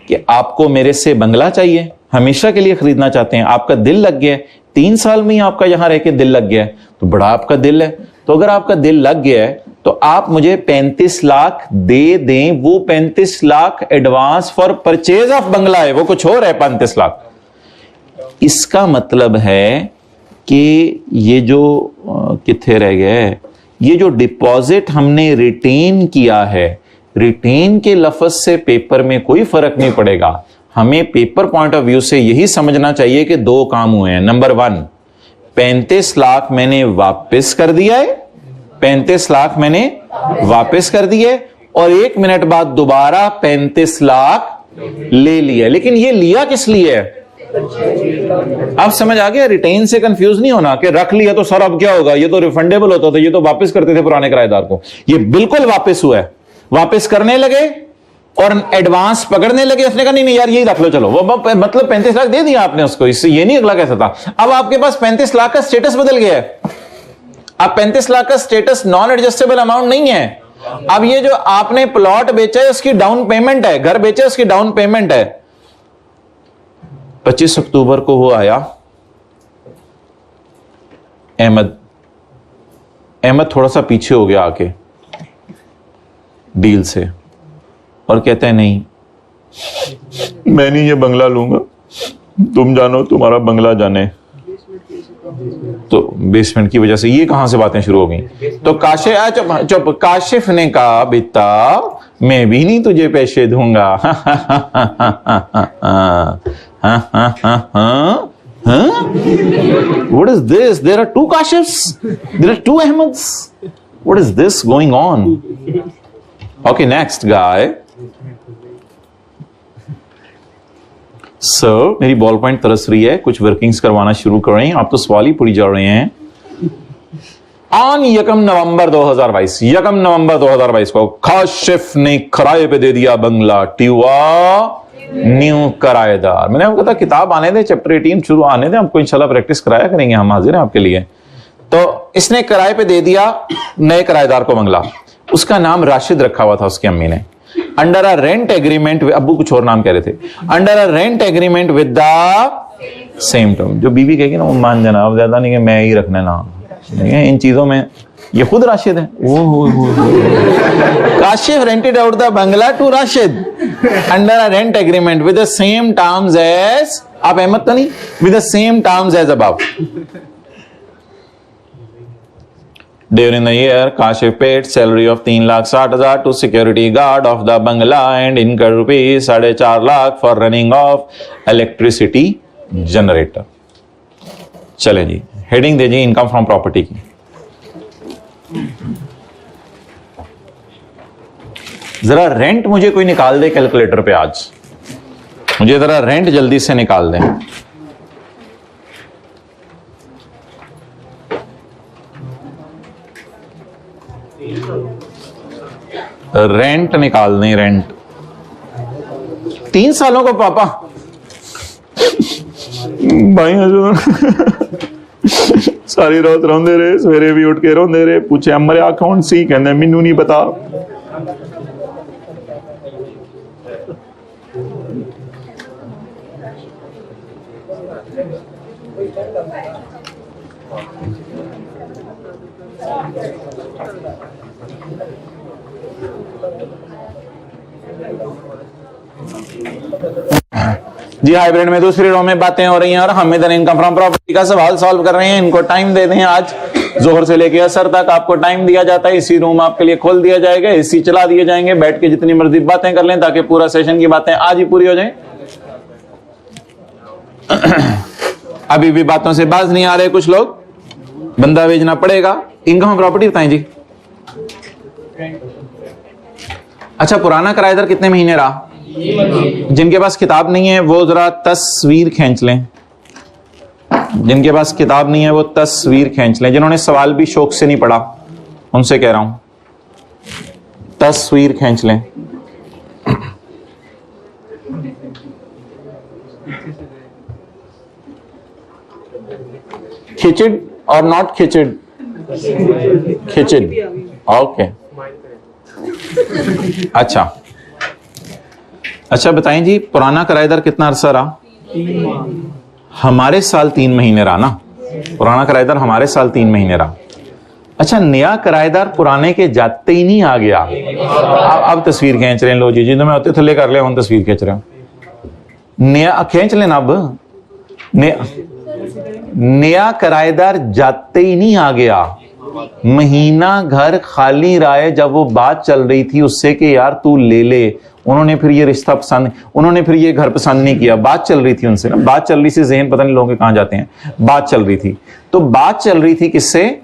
कि आपको मेरे से बंगला चाहिए, हमेशा के लिए खरीदना चाहते हैं, आपका दिल लग गया है, 3 साल में ही आपका यहां रह के दिल लग गया है, तो बड़ा आपका दिल है, तो अगर आपका दिल लग गया है तो आप मुझे 35 लाख दे दें। वो 35 lakh advance for purchase of bungalow है, वो कुछ और है 35 लाख। इसका मतलब है कि ये जो किथे रह गए, ये जो डिपॉजिट हमने रिटेन किया है, रिटेन के लफ्ज से पेपर में कोई फर्क नहीं पड़ेगा। हमें पेपर पॉइंट ऑफ व्यू से यही समझना चाहिए कि 2 काम हुए हैं। नंबर 1, 35 लाख मैंने वापस कर दिया है, 35 लाख मैंने वापस कर दिए और 1 मिनट बाद दोबारा 35 लाख ले लिया। लेकिन ये लिया किस लिए है? आप समझ आ गया? रिटेन से कंफ्यूज नहीं होना कि रख लिया तो सर अब क्या होगा, ये तो रिफंडेबल होता था, ये तो वापस करते थे पुराने किराएदार को। ये बिल्कुल वापस हुआ है। वापस करने लगे और एडवांस पकड़ने लगे, उसने कहा नहीं नहीं यार यही रख लो, चलो। वो मतलब 35 लाख दे दिया आपने उसको, इससे ये नहीं अगला कैसा था। अब आपके पास 35 लाख का स्टेटस बदल गया है। अब 35 लाख का स्टेटस नॉन एडजस्टेबल अमाउंट नहीं है। अब ये जो आपने प्लॉट बेचा है उसकी डाउन पेमेंट है, घर बेचा उसकी डाउन पेमेंट है। 25 अक्टूबर को वो आया अहमद थोड़ा सा पीछे हो गया आके डील से और कहते हैं नहीं मैं नहीं ये बंगला लूंगा, तुम जानो तुम्हारा बंगला जाने। तो बेसमेंट की वजह से ये कहां से बातें शुरू हो गई। तो काशिफ ने कहा बेटा मैं भी नहीं तुझे पैसे दूंगा। What is this? There are 2 Kashifs. There are 2 Ahmeds. What is this going on? Okay, next guy. Sir मेरी बॉल पॉइंट तरस रही है, कुछ वर्किंग्स करवाना शुरू करें। आप तो सवाल ही पूरी जा रहे हैं। ऑन 1 नवंबर 2022, 1 नवंबर 2022 को काशिफ ने किराए पे दे दिया बंगला टिवा न्यू किराएदार। मैंने आपको कहा किताब आने दे, चैप्टर 18 शुरू आने दे, आपको इंशाल्लाह प्रैक्टिस कराया करेंगे, हम हाजिर हैं आपके लिए। तो इसने किराए पे दे दिया नए किराएदार को बंगला। उसका नाम राशिद रखा हुआ था उसकी अम्मी ने। अंडर अ रेंट एग्रीमेंट, अब्बू कुछ और नाम कह रहे थे, under a rent agreement with the same term. जो बीवी कहेगी ना वो मान जाना, अब ज्यादा नहीं कि मैं ही रखने ना, इन चीजों में ये खुद राशिद है। Kashif rented out the bungalow to Rashid under a rent agreement with the same terms as, आप अहमद तो नहीं, with the same terms as above. During the year, Kashif paid salary of 3,60,000 to security guard of the bungalow and incurred rupees 4.5 lakh for running of electricity generator. चले जी, heading दे जी income from property की। जरा rent मुझे कोई निकाल दे calculator पे आज, मुझे जरा रेंट जल्दी से निकाल दें। रेंट निकाल दें, रेंट 3 सालों को पापा भाई सारी रात रोंदे रहे, सवेरे भी उठ के रोंदे रहे, पूछे हमारे अकाउंट सी, कहते मैनू नहीं पता। जी हाइब्रिड में दूसरी रो में बातें हो रही हैं और हम इधर इनकम फ्रॉम प्रॉपर्टी का सवाल सॉल्व कर रहे हैं। इनको टाइम दे दें, आज जोहर से लेकर असर तक आपको टाइम दिया जाता है। इसी रूम आपके लिए खोल दिया जाएगा, एसी चला दिए जाएंगे, बैठ के जितनी मर्जी बातें कर लें ताकि पूरा सेशन की बातें आज ही पूरी हो जाए। अभी भी बातों से बाज नहीं आ रहे कुछ लोग, बंदा भेजना पड़ेगा। इनकम प्रॉपर्टी बताएं जी। अच्छा, पुराना किराएदार कितने महीने रहा? जिनके पास किताब नहीं है वो जरा तस्वीर खींच लें। जिनके पास किताब नहीं है वो तस्वीर खींच लें। जिन्होंने सवाल भी शौक से नहीं पढ़ा उनसे कह रहा हूं, तस्वीर खींच लें। खिचड़ और नॉट खिचड़? खिचड़, ओके। अच्छा बताएं जी, पुराना किराएदार कितना अरसा रहा? हमारे साल 3 महीने रहा ना। पुराना किराएदार हमारे साल 3 महीने रहा। अच्छा, नया किराएदार पुराने के जाते ही नहीं आ गया। अब तस्वीर खींच रहे हैं। लो जी, जिन्होंने होते थले कर ले हम तस्वीर खींच रहे हैं। नया खींच लेना। अब नया किराएदार जाते ही नहीं आ गया। महीना घर खाली रहा है। जब वो बात चल रही थी उससे कि यार तू ले ले, उन्होंने फिर ये रिश्ता पसंद, उन्होंने फिर ये घर पसंद नहीं किया। बात चल रही थी उनसे ना, बात चल रही थी। ज़हन पता नहीं लोगों के कहां जाते हैं। बात चल रही थी, तो बात चल रही थी किससे?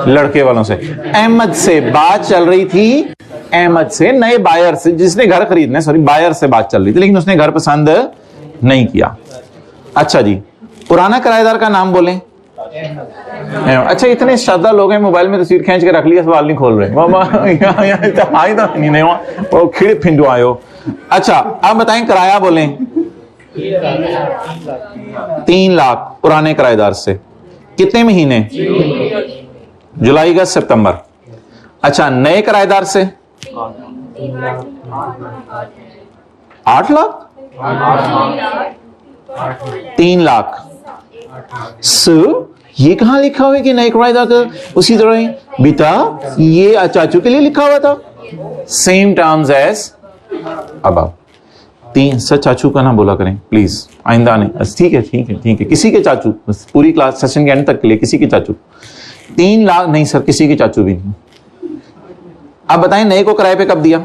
लड़के वालों से, अहमद से बात चल रही थी। अहमद से, नए बायर से, जिसने घर खरीदना है, सॉरी बायर से बात चल रही थी, लेकिन उसने घर पसंद नहीं किया। अच्छा जी, पुराना किराएदार का नाम बोलें। अच्छा, इतने श्रद्धा लोग हैं, मोबाइल में तस्वीर खींच के रख लिया, सवाल नहीं खोल रहे। नहीं वो खिड़ फिंडो आयो। अच्छा, आप बताएं किराया बोलें। 3 लाख पुराने किराएदार से। कितने महीने? जुलाई अगस्त सितंबर। अच्छा, नए किराएदार से 8 लाख। 3 लाख। ये कहां लिखा हुआ है कि नए किराएदार का उसी तरह ही? बेटा ये चाचू के लिए लिखा हुआ था, सेम टर्म्स एज। अब आप 3 सर चाचू का ना बोला करें प्लीज, आइंदा नहीं। ठीक है ठीक है ठीक है, किसी के चाचू, बस पूरी क्लास सेशन के एंड तक के लिए किसी के चाचू। 3 लाख नहीं सर, किसी के चाचू भी नहीं। अब बताएं नए को किराए पे कब दिया?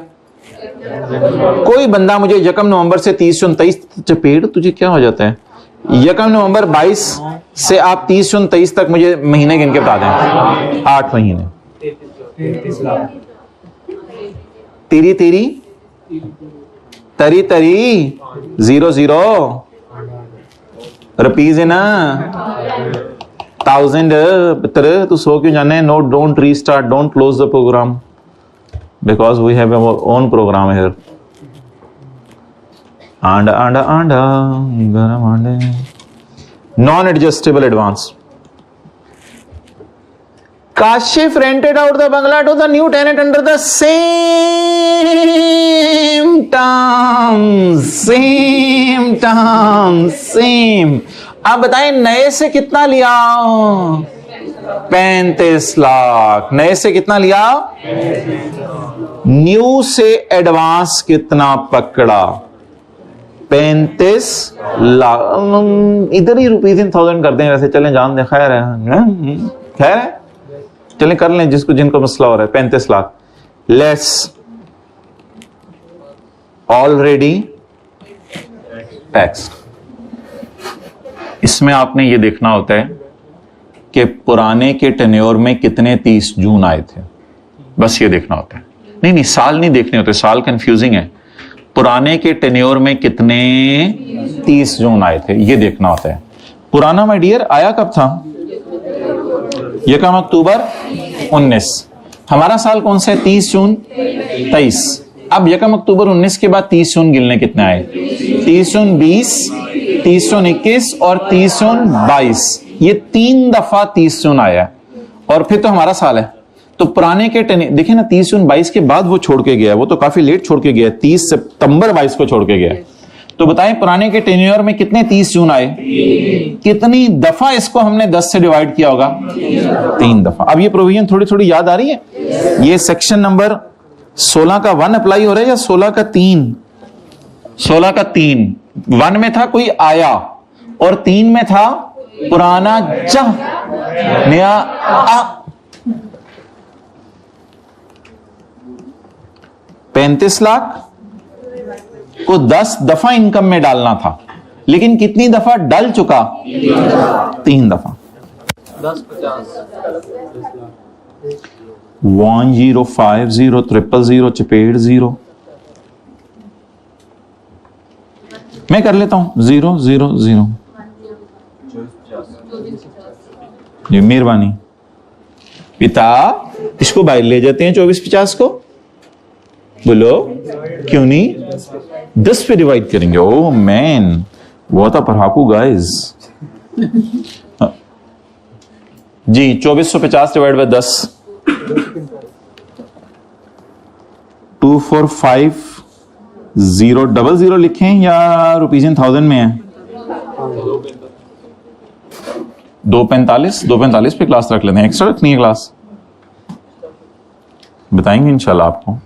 कोई बंदा मुझे 1 नवंबर से 30 जून 23, चपेट तुझे क्या हो जाता है? 1 नवंबर 22 से आप 30 जून 23 तक मुझे महीने गिन के बता दें। 8 महीने। तेरी तेरी तरी तरी 00 रुपीज है ना, 1000। तू सो क्यों जाने? No, don't restart, don't close the program because we have our own program here. आंडा आंडा आंडा गरम आंडे। Non adjustable advance. Kashif rented out the bungalow to the new tenant under the same terms, same। अब बताएं नए से कितना लिया? 35 लाख। नए से कितना लिया? न्यू से एडवांस कितना पकड़ा? 35 लाख। इधर ही रुपीज इन 1000 कर दें वैसे, चलें जान दे, खैर है, खैर है, चलें कर लें जिसको जिनको मसला हो रहा है। 35 लाख लेस ऑलरेडी टैक्स। इसमें आपने ये देखना होता है कि पुराने के टेन्योर में कितने 30 जून आए थे, बस ये देखना होता है। नहीं साल नहीं देखने होते, साल कंफ्यूजिंग है। पुराने के टेन्योर में कितने 30 जून आए थे ये देखना होता है। पुराना माय डियर आया कब था? 1 अक्टूबर 19। हमारा साल कौन सा है? 30 जून 23। अब 1 अक्टूबर 19 के बाद 30 जून गिनने कितने आए? 30 जून 20, 30 जून 21 और 30 जून 22। ये 3 दफा 30 जून आया और फिर तो हमारा साल है। तो पुराने के देखिए ना, 30 जून 22 के बाद वो छोड़ के गया है, वो तो काफी लेट छोड़ के गया है, 30 सितंबर 22 को छोड़ के गया है। तो बताएं पुराने के टेन्योर में कितने 30 जून आए? कितनी दफा इसको हमने 10 से डिवाइड किया होगा? 3 दफा। अब ये प्रोविजन थोड़ी थोड़ी याद आ रही है? ये सेक्शन नंबर 16 का 1 अप्लाई हो रहा है या 16 का 3? 16 का 3, 1 में था कोई आया और 3 में था पुराना जा नया आ। 35 लाख को 10 दफा इनकम में डालना था, लेकिन कितनी दफा डाल चुका? 3 दफा। 1050 चपेट 0, मैं कर लेता हूं 0 0 0। जी मेहरबानी पिता, इसको बाहर ले जाते हैं 24-50 को, बोलो क्यों नहीं? 10 पे डिवाइड करेंगे। ओ मैन, वो था पढ़ाकू गाइस। जी 2450 डिवाइड बाय 10, 245000 लिखें या रुपीज इन थाउजेंड में है? 245 पे क्लास रख लेते हैं, एक्स्ट्रा रखनी है क्लास, बताएंगे इंशाल्लाह आपको।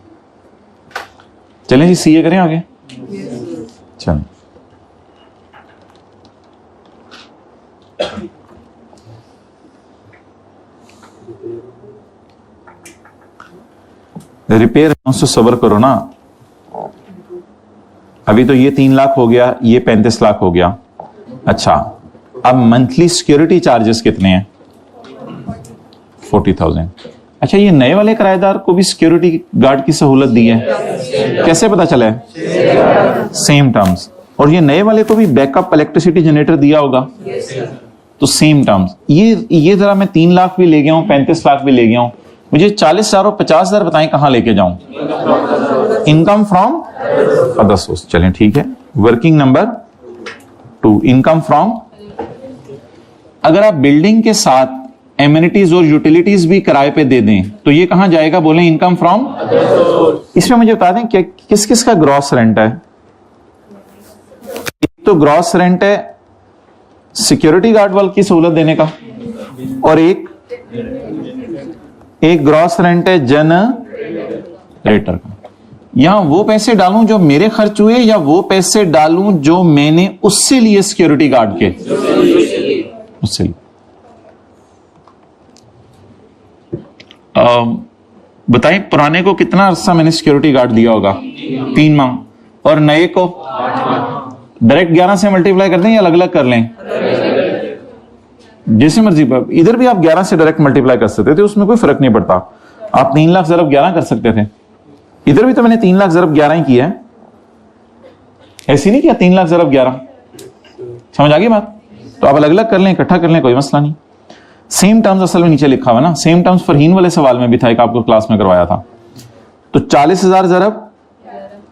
चलें जी सीए करें आगे। चलें रिपेयर से सबर करो ना। अभी तो ये 3 लाख हो गया, ये 35 लाख हो गया। अच्छा, अब मंथली सिक्योरिटी चार्जेस कितने हैं? 40,000। अच्छा, ये नए वाले किराएदार को भी सिक्योरिटी गार्ड की सहूलत दी है, कैसे पता चला है? Same terms. और ये नए वाले को भी बैकअप इलेक्ट्रिसिटी जनरेटर दिया होगा, तो सेम टर्म्स। ये जरा मैं 3 लाख भी ले गया हूं, 35 लाख भी ले गया हूं, मुझे 40,000 और 50,000 बताएं कहां लेके जाऊं? Income from other source. चलें ठीक है। वर्किंग नंबर 2, इनकम फ्रॉम, अगर आप बिल्डिंग के साथ एमिनिटीज और यूटिलिटीज भी किराए पे दे दें तो ये कहां जाएगा? बोले इनकम फ्रॉम। इसमें मुझे बता दें कि किस किस का ग्रॉस रेंट है? एक तो ग्रॉस रेंट है सिक्योरिटी गार्ड वाल की सहूलत देने का, और एक ग्रॉस रेंट है जनरेटर का। यहां वो पैसे डालूं जो मेरे खर्च हुए या वो पैसे डालूं जो मैंने उससे लिए सिक्योरिटी गार्ड के? उससे लिए। बताएं पुराने को कितना अरसा मैंने सिक्योरिटी गार्ड दिया होगा? 3 माह। और नए को डायरेक्ट 11 से मल्टीप्लाई कर दें या अलग अलग कर लें? जैसे मर्जी। इधर भी आप 11 से डायरेक्ट मल्टीप्लाई कर सकते थे, उसमें कोई फर्क नहीं पड़ता। आप 3 लाख ज़रब 11 कर सकते थे। इधर भी तो मैंने 3 लाख ज़रब 11 ही किया है, ऐसे नहीं किया 3 लाख ज़रब 11। समझ आ गई बात? तो आप अलग अलग कर लें, इकट्ठा कर लें, कोई मसला नहीं। सेम टर्म्स असल में नीचे लिखा हुआ ना, सेम टर्म्स फरहीन वाले सवाल में भी था, एक आपको क्लास में करवाया था। तो 40,000 ज़रब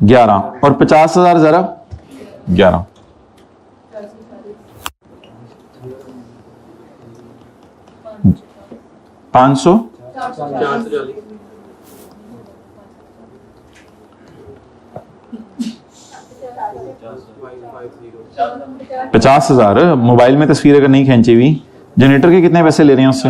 11 और 50,000 ज़रब 11। $500 50,000। मोबाइल में तस्वीर अगर नहीं खींची हुई, जनरेटर के कितने पैसे ले रहे हैं उससे?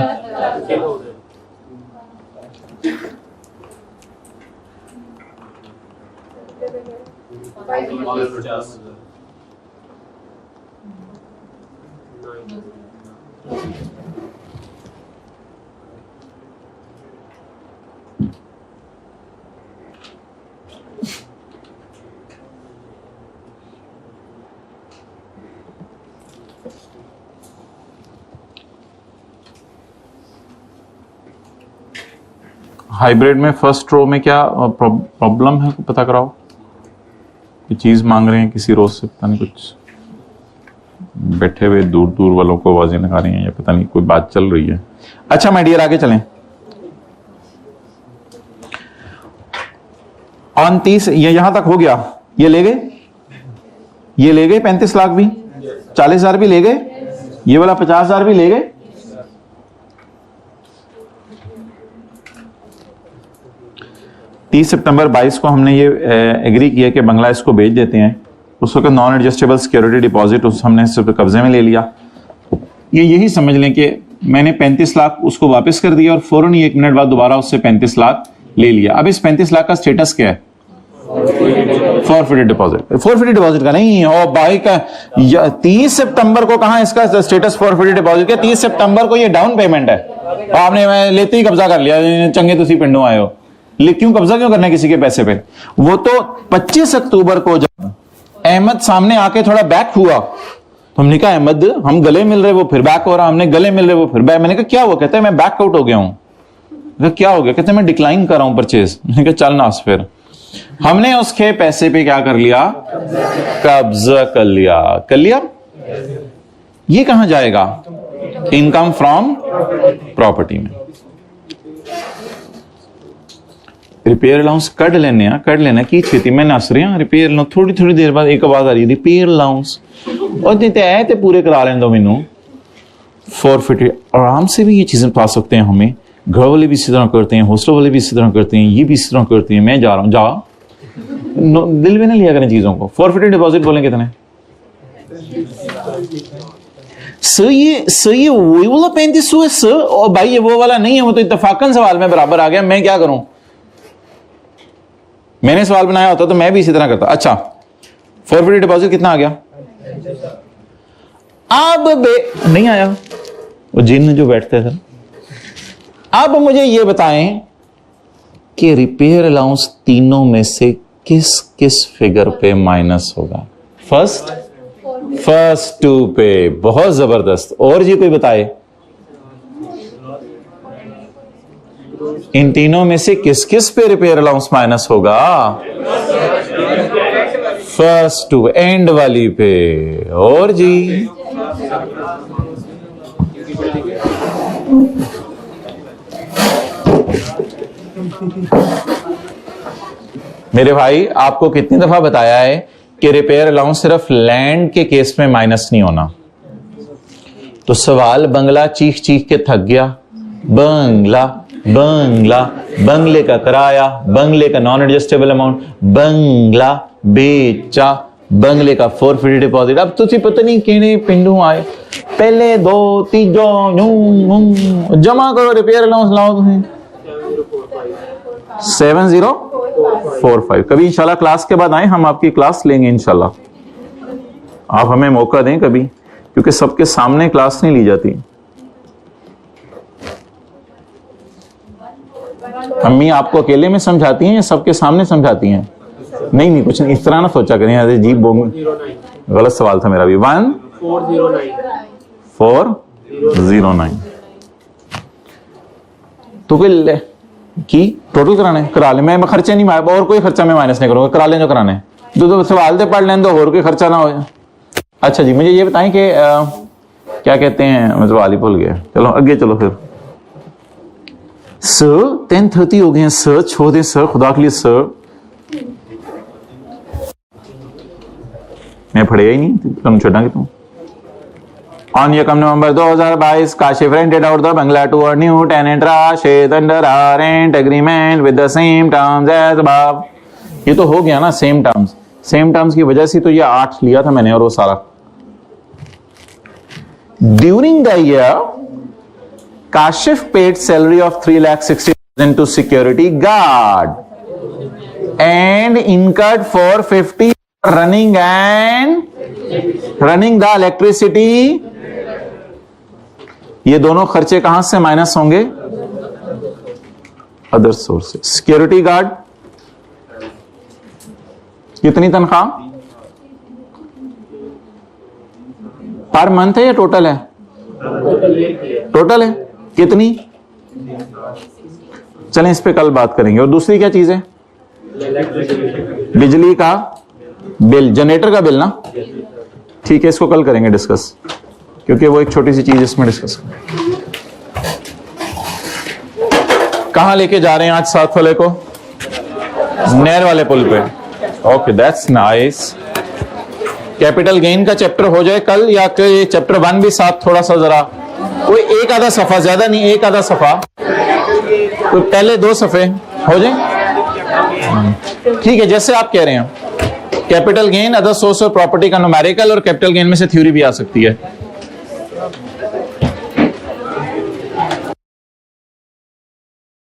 हाइब्रिड में फर्स्ट रो में क्या प्रॉब्लम है पता कराओ। ये चीज मांग रहे हैं किसी रोज से, पता नहीं कुछ बैठे हुए दूर दूर वालों को आवाजें लगा रही हैं या पता नहीं कोई बात चल रही है। अच्छा माय डियर आगे चलें। 29 ये यहां तक हो गया, ये ले गए 35 लाख भी, 40,000 भी ले गए, ये वाला 50,000 भी ले गए। सितंबर 22 को हमने ये एग्री किया कि बांग्लादेश को भेज देते हैं। उस वक्त नॉन एडजस्टेबल सिक्योरिटी डिपॉजिट हमने सिर्फ कब्जे में ले लिया। ये यही समझ लें कि मैंने 35 लाख उसको वापस कर दिया और फौरन ही 1 मिनट बाद दोबारा उससे 35 लाख ले लिया। अब इस 35 लाख का स्टेटस क्या है? फॉरफिटेड डिपॉजिट, फॉरफिटेड डिपॉजिट का नहीं। और भाई का 30 सितंबर को कहां इसका स्टेटस फॉरफिटेड डिपॉजिट का? 30 सितंबर को ये डाउन पेमेंट है, आपने लेते ही कब्जा कर लिया, चंगे तुसी पिंडों आए हो। क्यों कब्जा क्यों करना है किसी के पैसे पे? वो तो 25 अक्टूबर को जब अहमद सामने आके थोड़ा बैक हुआ तो हमने कहा अहमद हम गले मिल रहे, वो फिर बैक हो रहा, हमने गले मिल रहे, वो फिर बैक। मैंने कहा क्या हुआ? कहते हैं मैं बैकआउट हो गया हूं। क्या हो गया? कहते हैं मैं डिक्लाइन कर रहा हूं परचेज। मैंने कहा चल ना, फिर हमने उसके पैसे पे क्या कर लिया? कब्जा कर लिया। कर लिया। ये कहां जाएगा? इनकम फ्रॉम प्रॉपर्टी में। रिपेयर अलाउंस कट लेना की छेती मैं नस रहा रिपेयर लो, थोड़ी थोड़ी देर बाद एक आवाज आ रही रिपेयर अलाउंस, और देते आए तो पूरे करा लें दो मैनू। फॉरफिटेड आराम से भी ये चीजें पा सकते हैं हमें। घर वाले भी इसी तरह करते हैं, हॉस्टल वाले भी इसी तरह करते हैं, ये भी इसी तरह करते हैं। मैं जा रहा हूं, जा दिल में ना लिया करें चीजों को। फॉरफिटेड डिपॉजिट बोलें कितने? सर ये वही वाला 3500 है सर। और भाई ये वो वाला नहीं है, वो तो इत्तेफाकन सवाल में बराबर आ गया। मैं क्या करूं? मैंने सवाल बनाया होता तो मैं भी इसी तरह करता। अच्छा, फॉरफिटेड डिपॉजिट कितना आ गया? अब नहीं आया, वो जिन जो बैठते थे। अब मुझे ये बताएं कि रिपेयर अलाउंस तीनों में से किस किस फिगर पे माइनस होगा? फर्स्ट 2 पे। बहुत जबरदस्त। और जी कोई बताए इन तीनों में से किस किस पे रिपेयर अलाउंस माइनस होगा? फर्स्ट 2 एंड वाली पे। और जी मेरे भाई आपको कितनी दफा बताया है कि रिपेयर अलाउंस सिर्फ लैंड के केस में माइनस नहीं होना। तो सवाल बंगला चीख चीख के थक गया। बंगला बंगला, बंगले का किराया, बंगले का नॉन एडजस्टेबल अमाउंट, बंगला बेचा, बंगले का फॉरफिटेड डिपॉजिट। अब तुझे पता नहीं किने पिंडू आए, पहले 2 तीजो जमा करो रिपेयर अलाउंस लाओ तुम्हें 7045। कभी इंशाल्लाह क्लास के बाद आए, हम आपकी क्लास लेंगे इंशाल्लाह। आप हमें मौका दें कभी, क्योंकि सबके सामने क्लास नहीं ली जाती। अम्मी आपको अकेले में समझाती हैं या सबके सामने समझाती हैं? नहीं कुछ नहीं, इस तरह ना सोचा करें। अरे जी गलत सवाल था मेरा भी। 1409 तो की टोटल कराने करा ले। मैं खर्चे नहीं मार, और कोई खर्चा मैं माइनस नहीं करूंगा, करा लें जो कराने। तो सवाल दे पढ़ लें, दो और कोई खर्चा ना हो। अच्छा जी मुझे ये बताएं कि क्या कहते हैं, मैं सवाल ही भूल गया। चलो आगे चलो फिर। सर 10:30 हो गए हैं सर, छोड़ दें सर खुदा के लिए सर। मैं पढ़ेगा ही नहीं, तुम छोड़ा कि तुम। On Yekam November 2022, Kashif rented out the bungalow to a new tenant Rashid under a rent agreement with the same terms as above. ये तो हो गया ना सेम टर्म्स। सेम टर्म्स की वजह से तो ये 8 लिया था मैंने और वो सारा। During the year, Kashif paid salary of 3,60,000 to security guard and incurred 450 running the electricity. ये दोनों खर्चे कहां से माइनस होंगे? Other sources. सिक्योरिटी गार्ड कितनी तनख्वाह पर मंथ है या टोटल है? टोटल है। कितनी? चलें इस पे कल बात करेंगे। और दूसरी क्या चीज है? बिजली का बिल, जनरेटर का बिल ना। ठीक है, इसको कल करेंगे डिस्कस, क्योंकि वो एक छोटी सी चीज इसमें डिस्कस करें। कहां लेके जा रहे हैं आज साथ वाले को? नहर वाले पुल पे। Okay that's nice. Capital gain का चैप्टर हो जाए कल, या कि चैप्टर 1 भी साथ थोड़ा सा जरा कोई एक आधा सफा, ज्यादा नहीं, एक आधा सफा, तो पहले 2 सफे हो जाए। ठीक है, जैसे आप कह रहे हैं capital gain, other source of property का न्यूमेरिकल, और कैपिटल गेन में से थ्योरी भी आ सकती है।